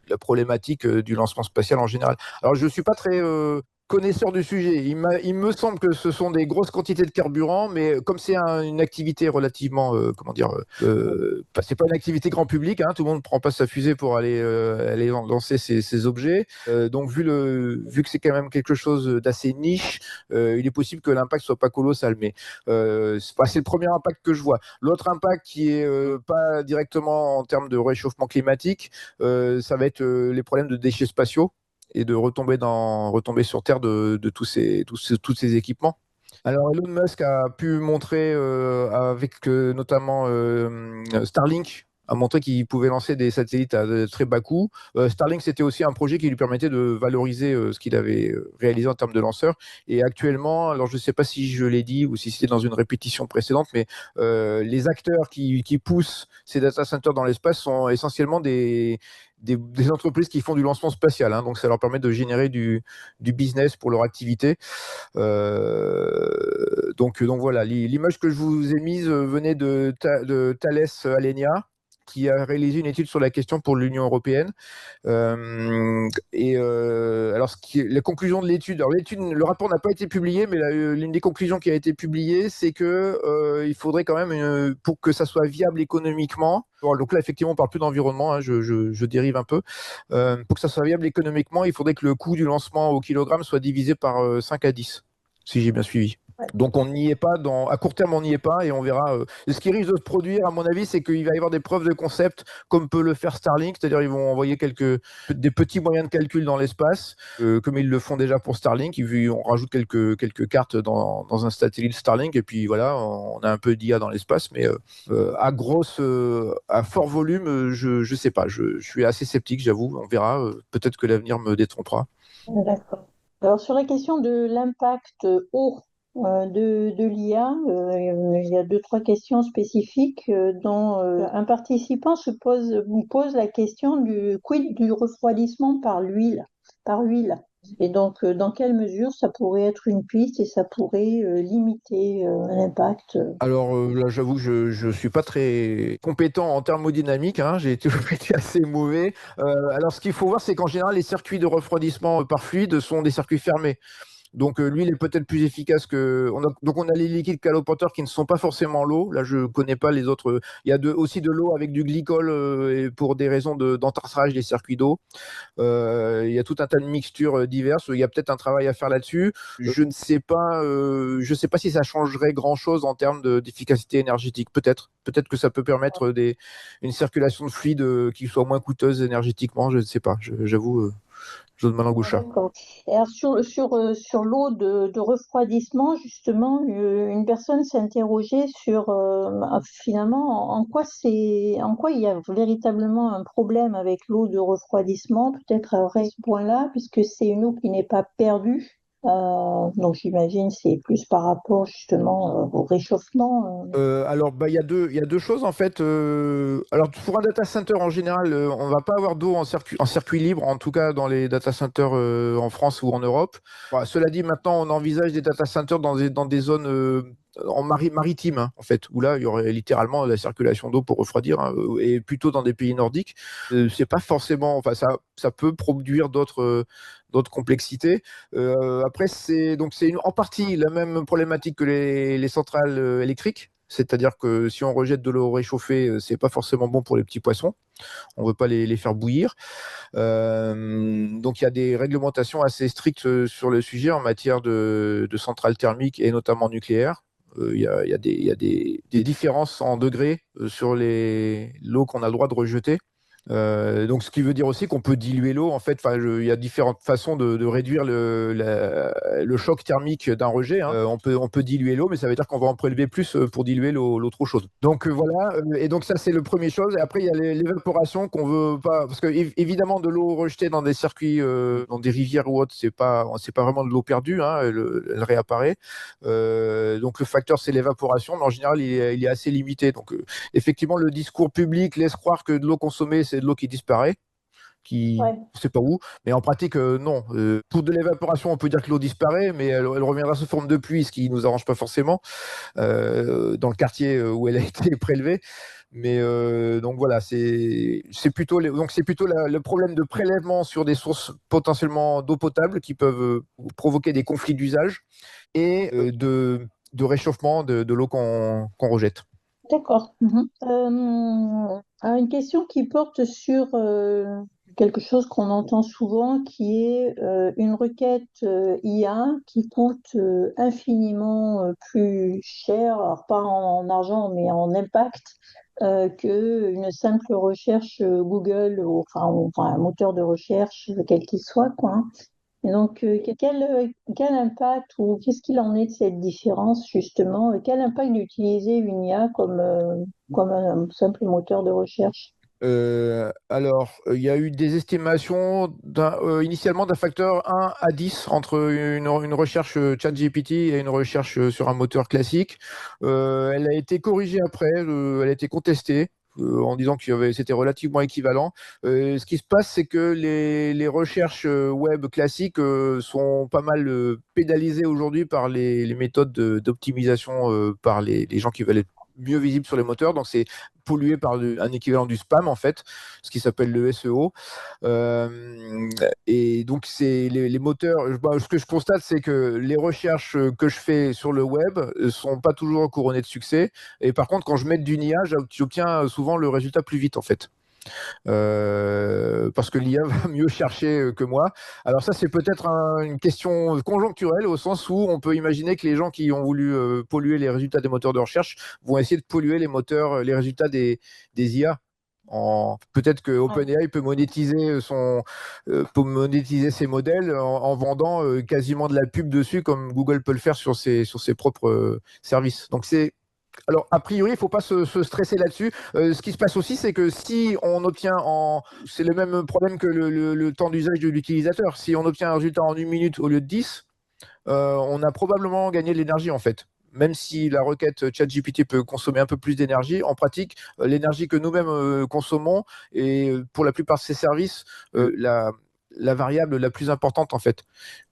la problématique du lancement spatial en général. Alors je suis pas très connaisseur du sujet. Il me semble que ce sont des grosses quantités de carburant, mais comme c'est une activité relativement, comment dire, c'est pas une activité grand public, hein, tout le monde ne prend pas sa fusée pour aller lancer ses objets. Donc vu que c'est quand même quelque chose d'assez niche, il est possible que l'impact soit pas colossal, mais c'est le premier impact que je vois. L'autre impact qui est pas directement en termes de réchauffement climatique, ça va être les problèmes de déchets spatiaux et de retomber sur Terre de tous ces équipements. Alors Elon Musk a pu montrer avec notamment Starlink a montré qu'il pouvait lancer des satellites à de très bas coût. Starlink, c'était aussi un projet qui lui permettait de valoriser ce qu'il avait réalisé en termes de lanceurs. Et actuellement, alors je ne sais pas si je l'ai dit ou si c'était dans une répétition précédente, mais les acteurs qui poussent ces data centers dans l'espace sont essentiellement des entreprises qui font du lancement spatial, hein, donc ça leur permet de générer du business pour leur activité. Donc voilà, l'image que je vous ai mise venait de Thales Alenia, qui a réalisé une étude sur la question pour l'Union européenne. Alors, la conclusion de l'étude, le rapport n'a pas été publié, mais l'une des conclusions qui a été publiée, c'est que il faudrait quand même, pour que ça soit viable économiquement, donc là effectivement on parle plus d'environnement, hein, je dérive un peu, pour que ça soit viable économiquement, il faudrait que le coût du lancement au kilogramme soit divisé par 5 à 10, si j'ai bien suivi. Ouais. Donc on n'y est pas, à court terme on n'y est pas, et on verra. Ce qui risque de se produire, à mon avis, c'est qu'il va y avoir des preuves de concept comme peut le faire Starlink, c'est-à-dire ils vont envoyer des petits moyens de calcul dans l'espace, comme ils le font déjà pour Starlink. On rajoute quelques cartes dans un satellite Starlink, et puis voilà, on a un peu d'IA dans l'espace, mais à fort volume, je sais pas. Je suis assez sceptique, j'avoue. On verra. Peut-être que l'avenir me détrompera. D'accord. Alors, sur la question de l'impact eau de l'IA, il y a deux, trois questions spécifiques dont un participant pose la question du quid du refroidissement par l'huile, par huile. Et donc, dans quelle mesure ça pourrait être une piste et ça pourrait limiter l'impact? Alors là, j'avoue que je suis pas très compétent en thermodynamique, hein, j'ai toujours été assez mauvais. Alors ce qu'il faut voir, c'est qu'en général, les circuits de refroidissement par fluide sont des circuits fermés. Donc lui, il est peut-être plus efficace que. Donc on a les liquides calopanteurs qui ne sont pas forcément l'eau. Là, je connais pas les autres. Il y a aussi de l'eau avec du glycol et pour des raisons d'entartrage des circuits d'eau. Il y a tout un tas de mixtures diverses. Il y a peut-être un travail à faire là-dessus. Je ne sais pas. Je sais pas si ça changerait grand-chose en termes d'efficacité énergétique. Peut-être que ça peut permettre une circulation de fluide qui soit moins coûteuse énergétiquement. Je ne sais pas. J'avoue. J'ose ma langue au chat. D'accord. Et alors sur l'eau de refroidissement, justement, une personne s'est interrogée sur finalement en quoi il y a véritablement un problème avec l'eau de refroidissement, peut-être à ce point-là, puisque c'est une eau qui n'est pas perdue. Donc j'imagine c'est plus par rapport justement au réchauffement. Alors, il y a deux choses en fait. Alors, pour un data center en général, on va pas avoir d'eau en circuit libre, en tout cas dans les data centers en France ou en Europe. Voilà, cela dit, maintenant, on envisage des data centers dans des zones maritimes, hein, en fait, où là, il y aurait littéralement la circulation d'eau pour refroidir, hein, et plutôt dans des pays nordiques. C'est pas forcément, enfin, ça peut produire d'autres complexités. Après, c'est en partie la même problématique que les centrales électriques. C'est-à-dire que si on rejette de l'eau réchauffée, c'est pas forcément bon pour les petits poissons. On veut pas les faire bouillir. Donc il y a des réglementations assez strictes sur le sujet en matière de centrales thermiques et notamment nucléaires. Il y a des différences en degrés sur l'eau qu'on a le droit de rejeter. Donc, ce qui veut dire aussi qu'on peut diluer l'eau. En fait, il y a différentes façons de réduire le choc thermique d'un rejet, hein. On peut diluer l'eau, mais ça veut dire qu'on va en prélever plus pour diluer l'eau trop chaude. Donc voilà. Et donc ça, c'est le premier chose. Et après, il y a l'évaporation qu'on veut pas, parce que évidemment, de l'eau rejetée dans des circuits, dans des rivières ou autres, c'est pas vraiment de l'eau perdue, hein, elle réapparaît. Donc le facteur, c'est l'évaporation, mais en général, il est assez limité. Donc effectivement, le discours public laisse croire que de l'eau consommée, c'est de l'eau qui disparaît, on sait pas où, mais en pratique, non. Pour de l'évaporation, on peut dire que l'eau disparaît, mais elle reviendra sous forme de pluie, ce qui nous arrange pas forcément dans le quartier où elle a été prélevée. Mais donc voilà, c'est plutôt le problème de prélèvement sur des sources potentiellement d'eau potable qui peuvent provoquer des conflits d'usage et de réchauffement de l'eau qu'on rejette. D'accord. Une question qui porte sur quelque chose qu'on entend souvent, qui est une requête IA qui coûte infiniment plus cher, alors pas en argent, mais en impact, qu'une simple recherche Google, ou enfin, un moteur de recherche, quel qu'il soit, quoi, hein. Et donc, quel impact ou qu'est-ce qu'il en est de cette différence, justement? Quel impact d'utiliser une IA comme un simple moteur de recherche? Alors, il y a eu des estimations initialement d'un facteur 1 à 10 entre une recherche ChatGPT et une recherche sur un moteur classique. Elle a été corrigée après, elle a été contestée. En disant que c'était relativement équivalent. Ce qui se passe, c'est que les recherches web classiques sont pas mal pénalisées aujourd'hui par les méthodes d'optimisation par les gens qui veulent être mieux visibles sur les moteurs. Donc, c'est pollué par un équivalent du spam, en fait, ce qui s'appelle le SEO. Et donc, c'est les moteurs. Ce que je constate, c'est que les recherches que je fais sur le web sont pas toujours couronnées de succès. Et par contre, quand je mets d'une IA, j'obtiens souvent le résultat plus vite, en fait. Parce que l'IA va mieux chercher que moi. Alors ça, c'est peut-être une question conjoncturelle, au sens où on peut imaginer que les gens qui ont voulu polluer les résultats des moteurs de recherche vont essayer de polluer les résultats des IA. Peut-être que OpenAI peut monétiser ses modèles en vendant quasiment de la pub dessus, comme Google peut le faire sur ses propres services. Donc alors, a priori, il ne faut pas se stresser là-dessus. Ce qui se passe aussi, c'est que si on obtient c'est le même problème que le temps d'usage de l'utilisateur. Si on obtient un résultat en 1 minute au lieu de 10, on a probablement gagné de l'énergie, en fait. Même si la requête ChatGPT peut consommer un peu plus d'énergie, en pratique, l'énergie que nous-mêmes consommons est, pour la plupart de ces services, la variable la plus importante, en fait.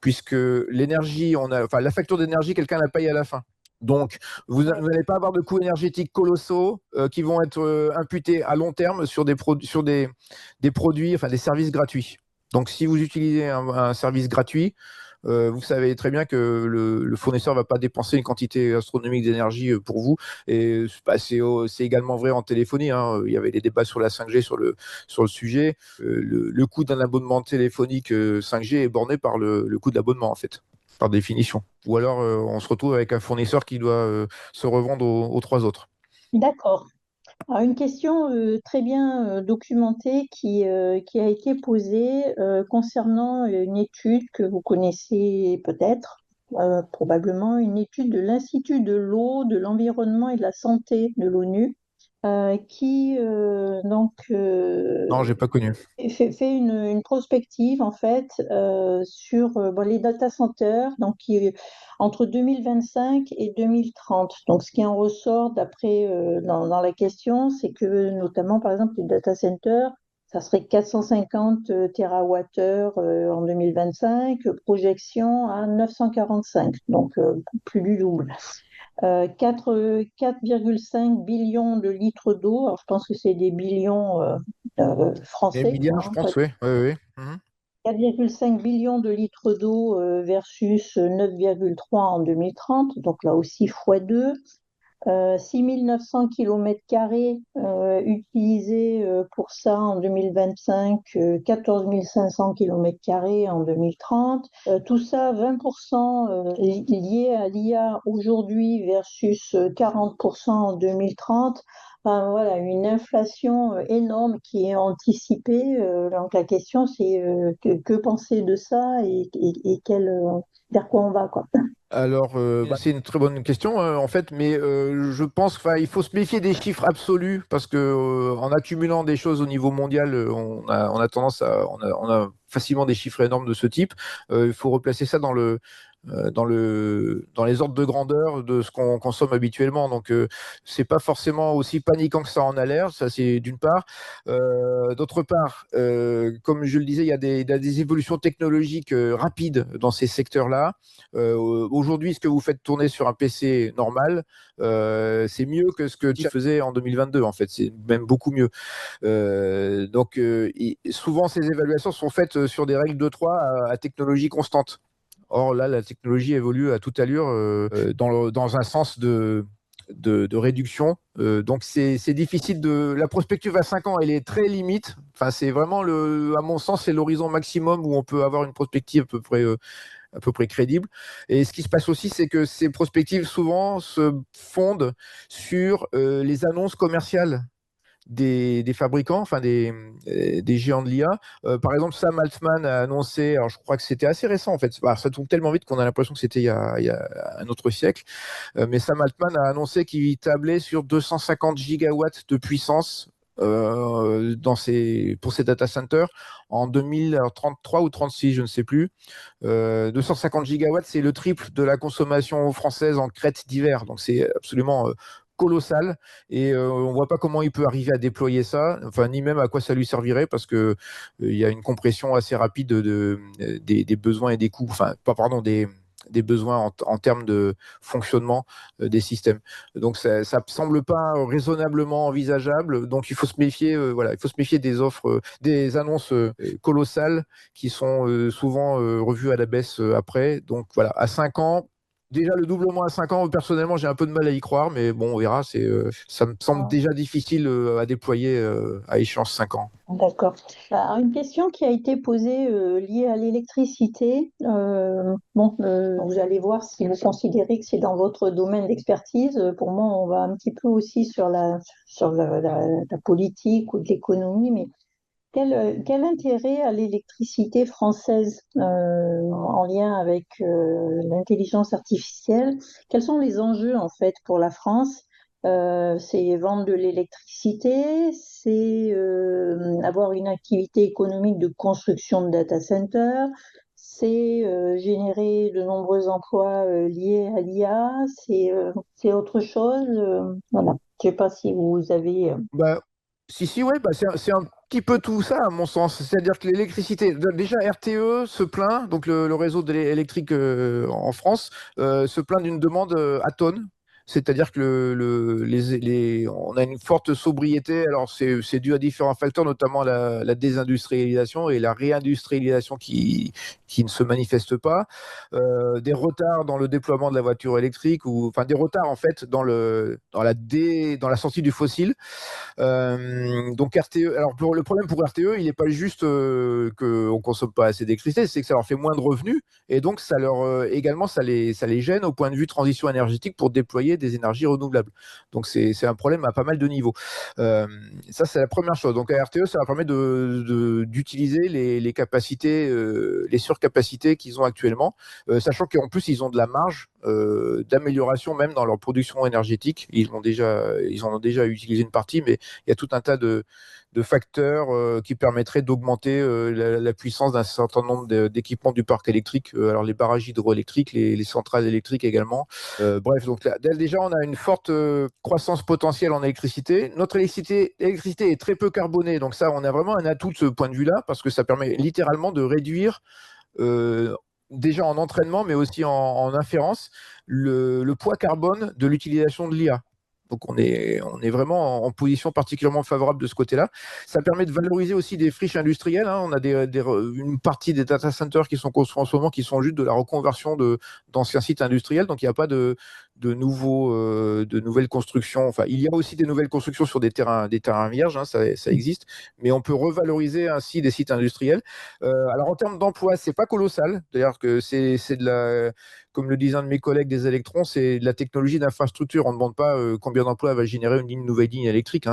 Puisque la facture d'énergie, quelqu'un la paye à la fin. Donc, vous n'allez pas avoir de coûts énergétiques colossaux qui vont être imputés à long terme sur des produits, enfin des services gratuits. Donc, si vous utilisez un service gratuit, vous savez très bien que le fournisseur va pas dépenser une quantité astronomique d'énergie pour vous. Et c'est également vrai en téléphonie, hein. Il y avait des débats sur la 5G sur le sujet. Le coût d'un abonnement téléphonique 5G est borné par le coût de l'abonnement, en fait, par définition. Ou alors, on se retrouve avec un fournisseur qui doit se revendre aux trois autres. D'accord. Alors, une question très bien documentée qui a été posée concernant une étude que vous connaissez peut-être, probablement une étude de l'Institut de l'eau, de l'environnement et de la santé de l'ONU, qui Non, j'ai pas connu. fait une prospective en fait sur bon, les data centers entre 2025 et 2030. Donc, ce qui en ressort d'après dans la question, c'est que notamment par exemple les data centers, ça serait 450 TWh en 2025, projection à 945, donc plus du double. 4,5 billions de litres d'eau. Alors, je pense que c'est des billions Les français, milliards, je hein, pense, oui. Oui, oui. Mhm. 4,5 billions de litres d'eau versus 9,3 en 2030, donc là aussi x2. 6 900 km² utilisés pour ça en 2025, 14 500 km² en 2030. Tout ça, 20% lié à l'IA aujourd'hui versus 40% en 2030. Enfin, voilà, une inflation énorme qui est anticipée. Donc la question, c'est que penser de ça et vers quoi on va, quoi. Alors, c'est une très bonne question en fait, mais je pense qu'il faut se méfier des chiffres absolus parce que en accumulant des choses au niveau mondial, on a tendance on a facilement des chiffres énormes de ce type. Il faut replacer ça dans les ordres de grandeur de ce qu'on consomme habituellement. Donc, c'est pas forcément aussi paniquant que ça en a l'air. Ça, c'est d'une part. D'autre part, comme je le disais, il y a des évolutions technologiques rapides dans ces secteurs-là. Aujourd'hui, ce que vous faites tourner sur un PC normal, c'est mieux que ce que tu faisais en 2022. En fait, c'est même beaucoup mieux. Souvent, ces évaluations sont faites sur des règles de 3 à technologie constante. Or, là, la technologie évolue à toute allure dans un sens de réduction. Donc, c'est difficile de. La prospective à 5 ans, elle est très limite. Enfin, c'est vraiment, à mon sens, c'est l'horizon maximum où on peut avoir une prospective à peu près crédible. Et ce qui se passe aussi, c'est que ces prospectives, souvent, se fondent sur les annonces commerciales des fabricants, enfin des géants de l'IA. Par exemple, Sam Altman a annoncé, alors je crois que c'était assez récent en fait, bah, ça tourne tellement vite qu'on a l'impression que c'était il y a un autre siècle, mais Sam Altman a annoncé qu'il tablait sur 250 gigawatts de puissance pour ces data centers en 2033 ou 36, je ne sais plus. 250 gigawatts, c'est le triple de la consommation française en crête d'hiver. Donc c'est absolument colossal et on voit pas comment il peut arriver à déployer ça, enfin ni même à quoi ça lui servirait parce que il y a une compression assez rapide des besoins et des coûts, enfin pas pardon des besoins en termes de fonctionnement des systèmes. Donc ça ne semble pas raisonnablement envisageable. Donc il faut se méfier, voilà, il faut se méfier des offres, des annonces colossales qui sont souvent revues à la baisse après. Donc voilà, à 5 ans. Déjà, le doublement à 5 ans, personnellement, j'ai un peu de mal à y croire, mais bon, on verra. Ça me semble déjà difficile à déployer à échéance 5 ans. D'accord. Alors, une question qui a été posée liée à l'électricité. Vous allez voir si vous considérez que c'est dans votre domaine d'expertise. Pour moi, on va un petit peu aussi sur la politique ou de l'économie, mais quel intérêt a l'électricité française en lien avec l'intelligence artificielle? Quels sont les enjeux en fait pour la France? C'est vendre de l'électricité, c'est avoir une activité économique de construction de data centers, c'est générer de nombreux emplois liés à l'IA, c'est autre chose. Voilà. Je ne sais pas si vous avez. Bah, si, ouais, bah, c'est un petit peu tout ça, à mon sens. C'est-à-dire que l'électricité, déjà RTE se plaint, donc le réseau électrique en France, se plaint d'une demande à tonnes. c'est-à-dire que on a une forte sobriété. Alors c'est dû à différents facteurs, notamment la désindustrialisation et la réindustrialisation qui ne se manifestent pas, des retards dans le déploiement de la voiture électrique, ou enfin des retards en fait dans la sortie du fossile. Donc RTE, alors le problème pour RTE, il n'est pas juste qu'on ne consomme pas assez d'électricité, c'est que ça leur fait moins de revenus, et donc ça leur également ça les gêne au point de vue transition énergétique pour déployer des énergies renouvelables. Donc c'est un problème à pas mal de niveaux. Ça c'est la première chose. Donc à RTE, ça leur permet d'utiliser les capacités, les surcapacités qu'ils ont actuellement, sachant qu'en plus ils ont de la marge d'amélioration même dans leur production énergétique. Ils en ont déjà utilisé une partie, mais il y a tout un tas de facteurs qui permettraient d'augmenter la puissance d'un certain nombre d'équipements du parc électrique. Alors les barrages hydroélectriques, les centrales électriques également. Bref, donc là, déjà on a une forte croissance potentielle en électricité. Notre électricité est très peu carbonée, donc ça on a vraiment un atout de ce point de vue-là, parce que ça permet littéralement de réduire déjà en entraînement, mais aussi en inférence, le poids carbone de l'utilisation de l'IA. Donc on est vraiment en position particulièrement favorable de ce côté-là. Ça permet de valoriser aussi des friches industrielles. On a une partie des data centers qui sont construits en ce moment qui sont juste de la reconversion d'anciens sites industriels. Donc il n'y a pas de nouvelles constructions. Enfin, il y a aussi des nouvelles constructions sur des terrains vierges, ça existe, mais on peut revaloriser ainsi des sites industriels. Alors en termes d'emploi, c'est pas colossal. D'ailleurs que c'est comme le disent un de mes collègues des électrons, c'est de la technologie d'infrastructure. On ne demande pas combien d'emplois va générer une nouvelle ligne électrique.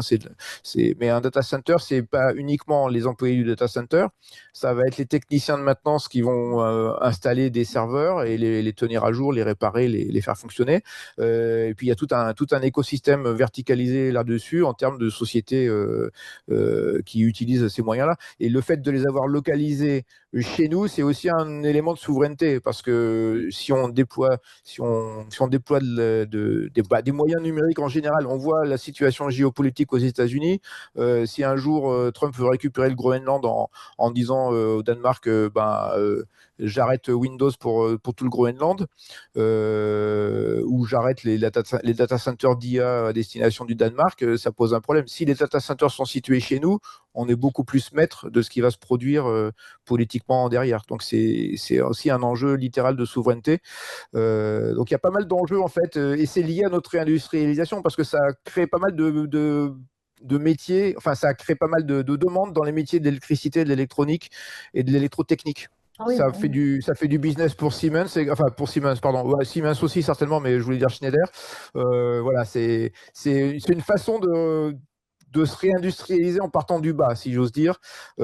Mais un data center, c'est pas uniquement les employés du data center. Ça va être les techniciens de maintenance qui vont installer des serveurs et les tenir à jour, les réparer, les faire fonctionner. Et puis il y a tout un écosystème verticalisé là-dessus en termes de sociétés qui utilisent ces moyens-là. Et le fait de les avoir localisés chez nous, c'est aussi un élément de souveraineté, parce que si on déploie des moyens numériques en général, on voit la situation géopolitique aux États-Unis. Si un jour Trump veut récupérer le Groenland en disant au Danemark, j'arrête Windows pour tout le Groenland, ou j'arrête les data centers d'IA à destination du Danemark, ça pose un problème. Si les data centers sont situés chez nous, on est beaucoup plus maître de ce qui va se produire politiquement derrière. Donc c'est aussi un enjeu littéral de souveraineté. Donc il y a pas mal d'enjeux en fait, et c'est lié à notre réindustrialisation, parce que ça crée pas mal de métiers, enfin ça crée pas mal de demandes dans les métiers de l'électricité, de l'électronique et de l'électrotechnique. Oui, Ça fait du business pour Siemens, pour Siemens, pardon. Ouais, Siemens aussi certainement, mais je voulais dire Schneider. Voilà, c'est une façon de se réindustrialiser en partant du bas, si j'ose dire,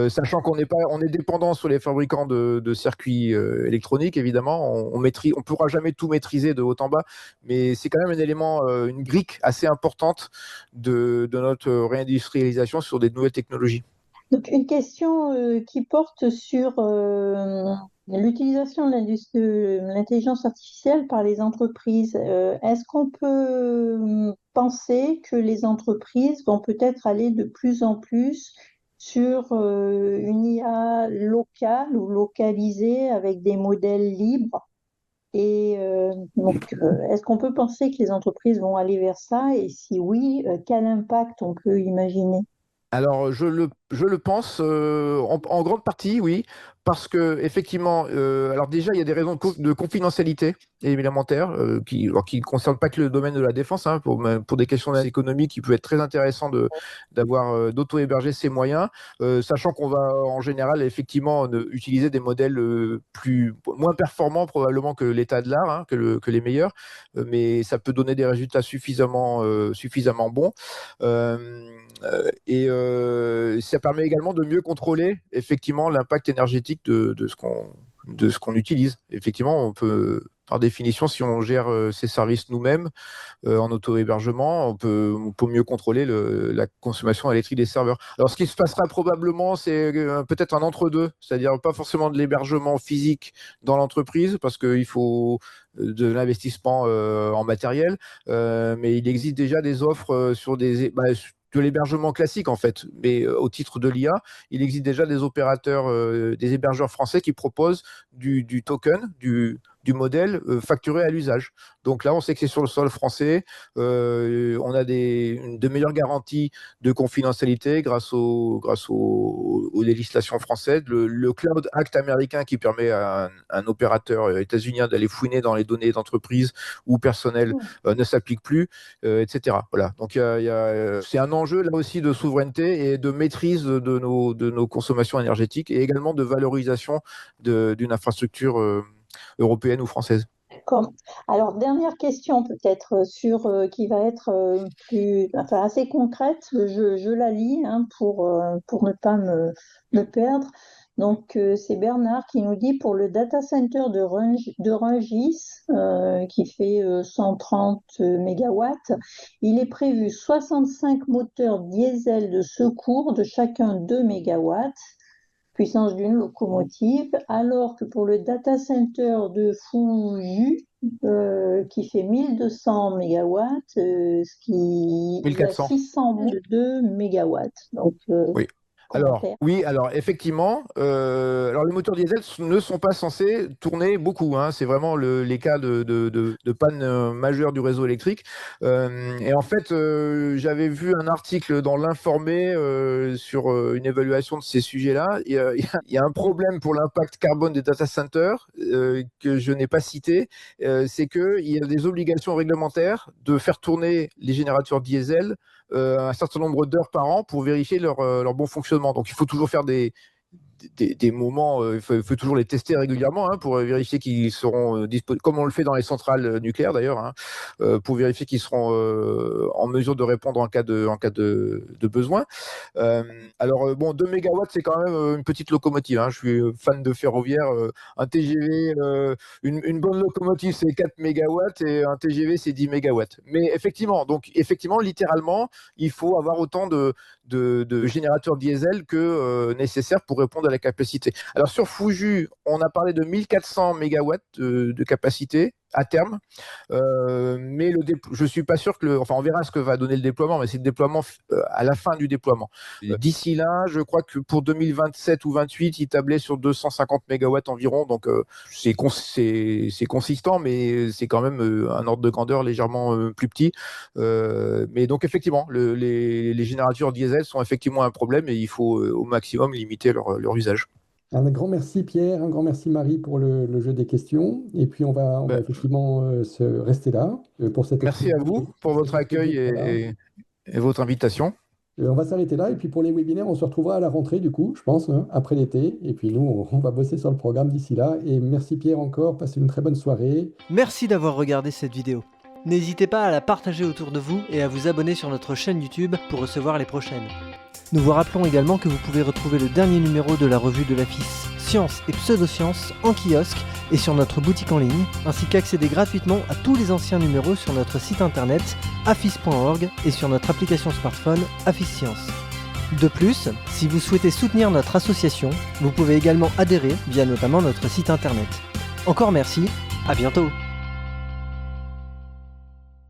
sachant on est dépendant sur les fabricants de circuits électroniques, évidemment. On pourra jamais tout maîtriser de haut en bas, mais c'est quand même un élément, une brique assez importante de notre réindustrialisation sur des nouvelles technologies. Donc, une question qui porte sur l'utilisation de l'intelligence artificielle par les entreprises. Est-ce qu'on peut penser que les entreprises vont peut-être aller de plus en plus sur une IA locale ou localisée avec des modèles libres? Et est-ce qu'on peut penser que les entreprises vont aller vers ça? Et si oui, quel impact on peut imaginer? Alors, je le pense en grande partie, oui, parce que effectivement, alors déjà, il y a des raisons de confidentialité élémentaires qui ne concernent pas que le domaine de la défense, pour des questions économiques, il peut être très intéressant d'avoir d'auto-héberger ces moyens, sachant qu'on va en général effectivement utiliser des modèles moins performants probablement que l'état de l'art, que les meilleurs, mais ça peut donner des résultats suffisamment bons. Et ça permet également de mieux contrôler effectivement l'impact énergétique de ce qu'on utilise. Effectivement, on peut, par définition, si on gère ces services nous-mêmes en auto-hébergement, on peut mieux contrôler la consommation électrique des serveurs. Alors, ce qui se passera probablement, c'est peut-être un entre-deux, c'est-à-dire pas forcément de l'hébergement physique dans l'entreprise, parce qu'il faut de l'investissement en matériel, mais il existe déjà des offres sur de l'hébergement classique en fait, mais au titre de l'IA, il existe déjà des opérateurs, des hébergeurs français qui proposent du token, du modèle facturé à l'usage. Donc là, on sait que c'est sur le sol français. On a de meilleures garanties de confidentialité grâce aux législations françaises. Le Cloud Act américain qui permet à un opérateur états-unien d'aller fouiner dans les données d'entreprise ou personnelles ne s'applique plus, etc. Voilà. Donc c'est un enjeu là aussi de souveraineté et de maîtrise de nos consommations énergétiques et également de valorisation d'une infrastructure européenne ou française. D'accord. Alors, dernière question peut-être qui va être assez concrète. Je la lis pour ne pas me perdre. Donc, c'est Bernard qui nous dit pour le data center de Rungis, qui fait 130 mégawatts, il est prévu 65 moteurs diesel de secours de chacun 2 mégawatts, puissance d'une locomotive, alors que pour le data center de Fuju, qui fait 1200 mégawatts, il y a 600 de 2 mégawatts. Donc, oui. Alors effectivement, alors les moteurs diesel ne sont pas censés tourner beaucoup. C'est vraiment les cas de panne majeure du réseau électrique. Et en fait, j'avais vu un article dans l'Informé sur une évaluation de ces sujets-là. Il y a un problème pour l'impact carbone des data centers que je n'ai pas cité. C'est qu'il y a des obligations réglementaires de faire tourner les générateurs diesel un certain nombre d'heures par an pour vérifier leur bon fonctionnement. Donc il faut toujours faire des moments, il faut toujours les tester régulièrement pour vérifier qu'ils seront disponibles, comme on le fait dans les centrales nucléaires d'ailleurs, pour vérifier qu'ils seront en mesure de répondre en cas de besoin. Alors bon, 2 mégawatts, c'est quand même une petite locomotive. Je suis fan de ferroviaire. Un TGV, une bonne locomotive, c'est 4 mégawatts et un TGV, c'est 10 mégawatts. Mais effectivement, littéralement, il faut avoir autant de générateurs diesel que nécessaire pour répondre à la capacité. Alors sur Fuju, on a parlé de 1400 mégawatts de capacité à terme, mais je suis pas sûr on verra ce que va donner le déploiement, mais c'est le déploiement à la fin du déploiement. D'ici là, je crois que pour 2027 ou 2028, il tablait sur 250 mégawatts environ, donc c'est consistant, mais c'est quand même un ordre de grandeur légèrement plus petit. Mais donc effectivement, les générateurs diesel sont effectivement un problème et il faut au maximum limiter leur usage. Un grand merci Pierre, un grand merci Marie pour le jeu des questions. Et puis on va effectivement rester là pour cette Merci à vous pour votre accueil et votre invitation. On va s'arrêter là et puis pour les webinaires, on se retrouvera à la rentrée du coup, je pense, après l'été. Et puis nous, on va bosser sur le programme d'ici là. Et merci Pierre encore, passez une très bonne soirée. Merci d'avoir regardé cette vidéo. N'hésitez pas à la partager autour de vous et à vous abonner sur notre chaîne YouTube pour recevoir les prochaines. Nous vous rappelons également que vous pouvez retrouver le dernier numéro de la revue de l'AFIS Sciences et Pseudosciences en kiosque et sur notre boutique en ligne, ainsi qu'accéder gratuitement à tous les anciens numéros sur notre site internet afis.org et sur notre application smartphone AFIS Sciences. De plus, si vous souhaitez soutenir notre association, vous pouvez également adhérer via notamment notre site internet. Encore merci, à bientôt.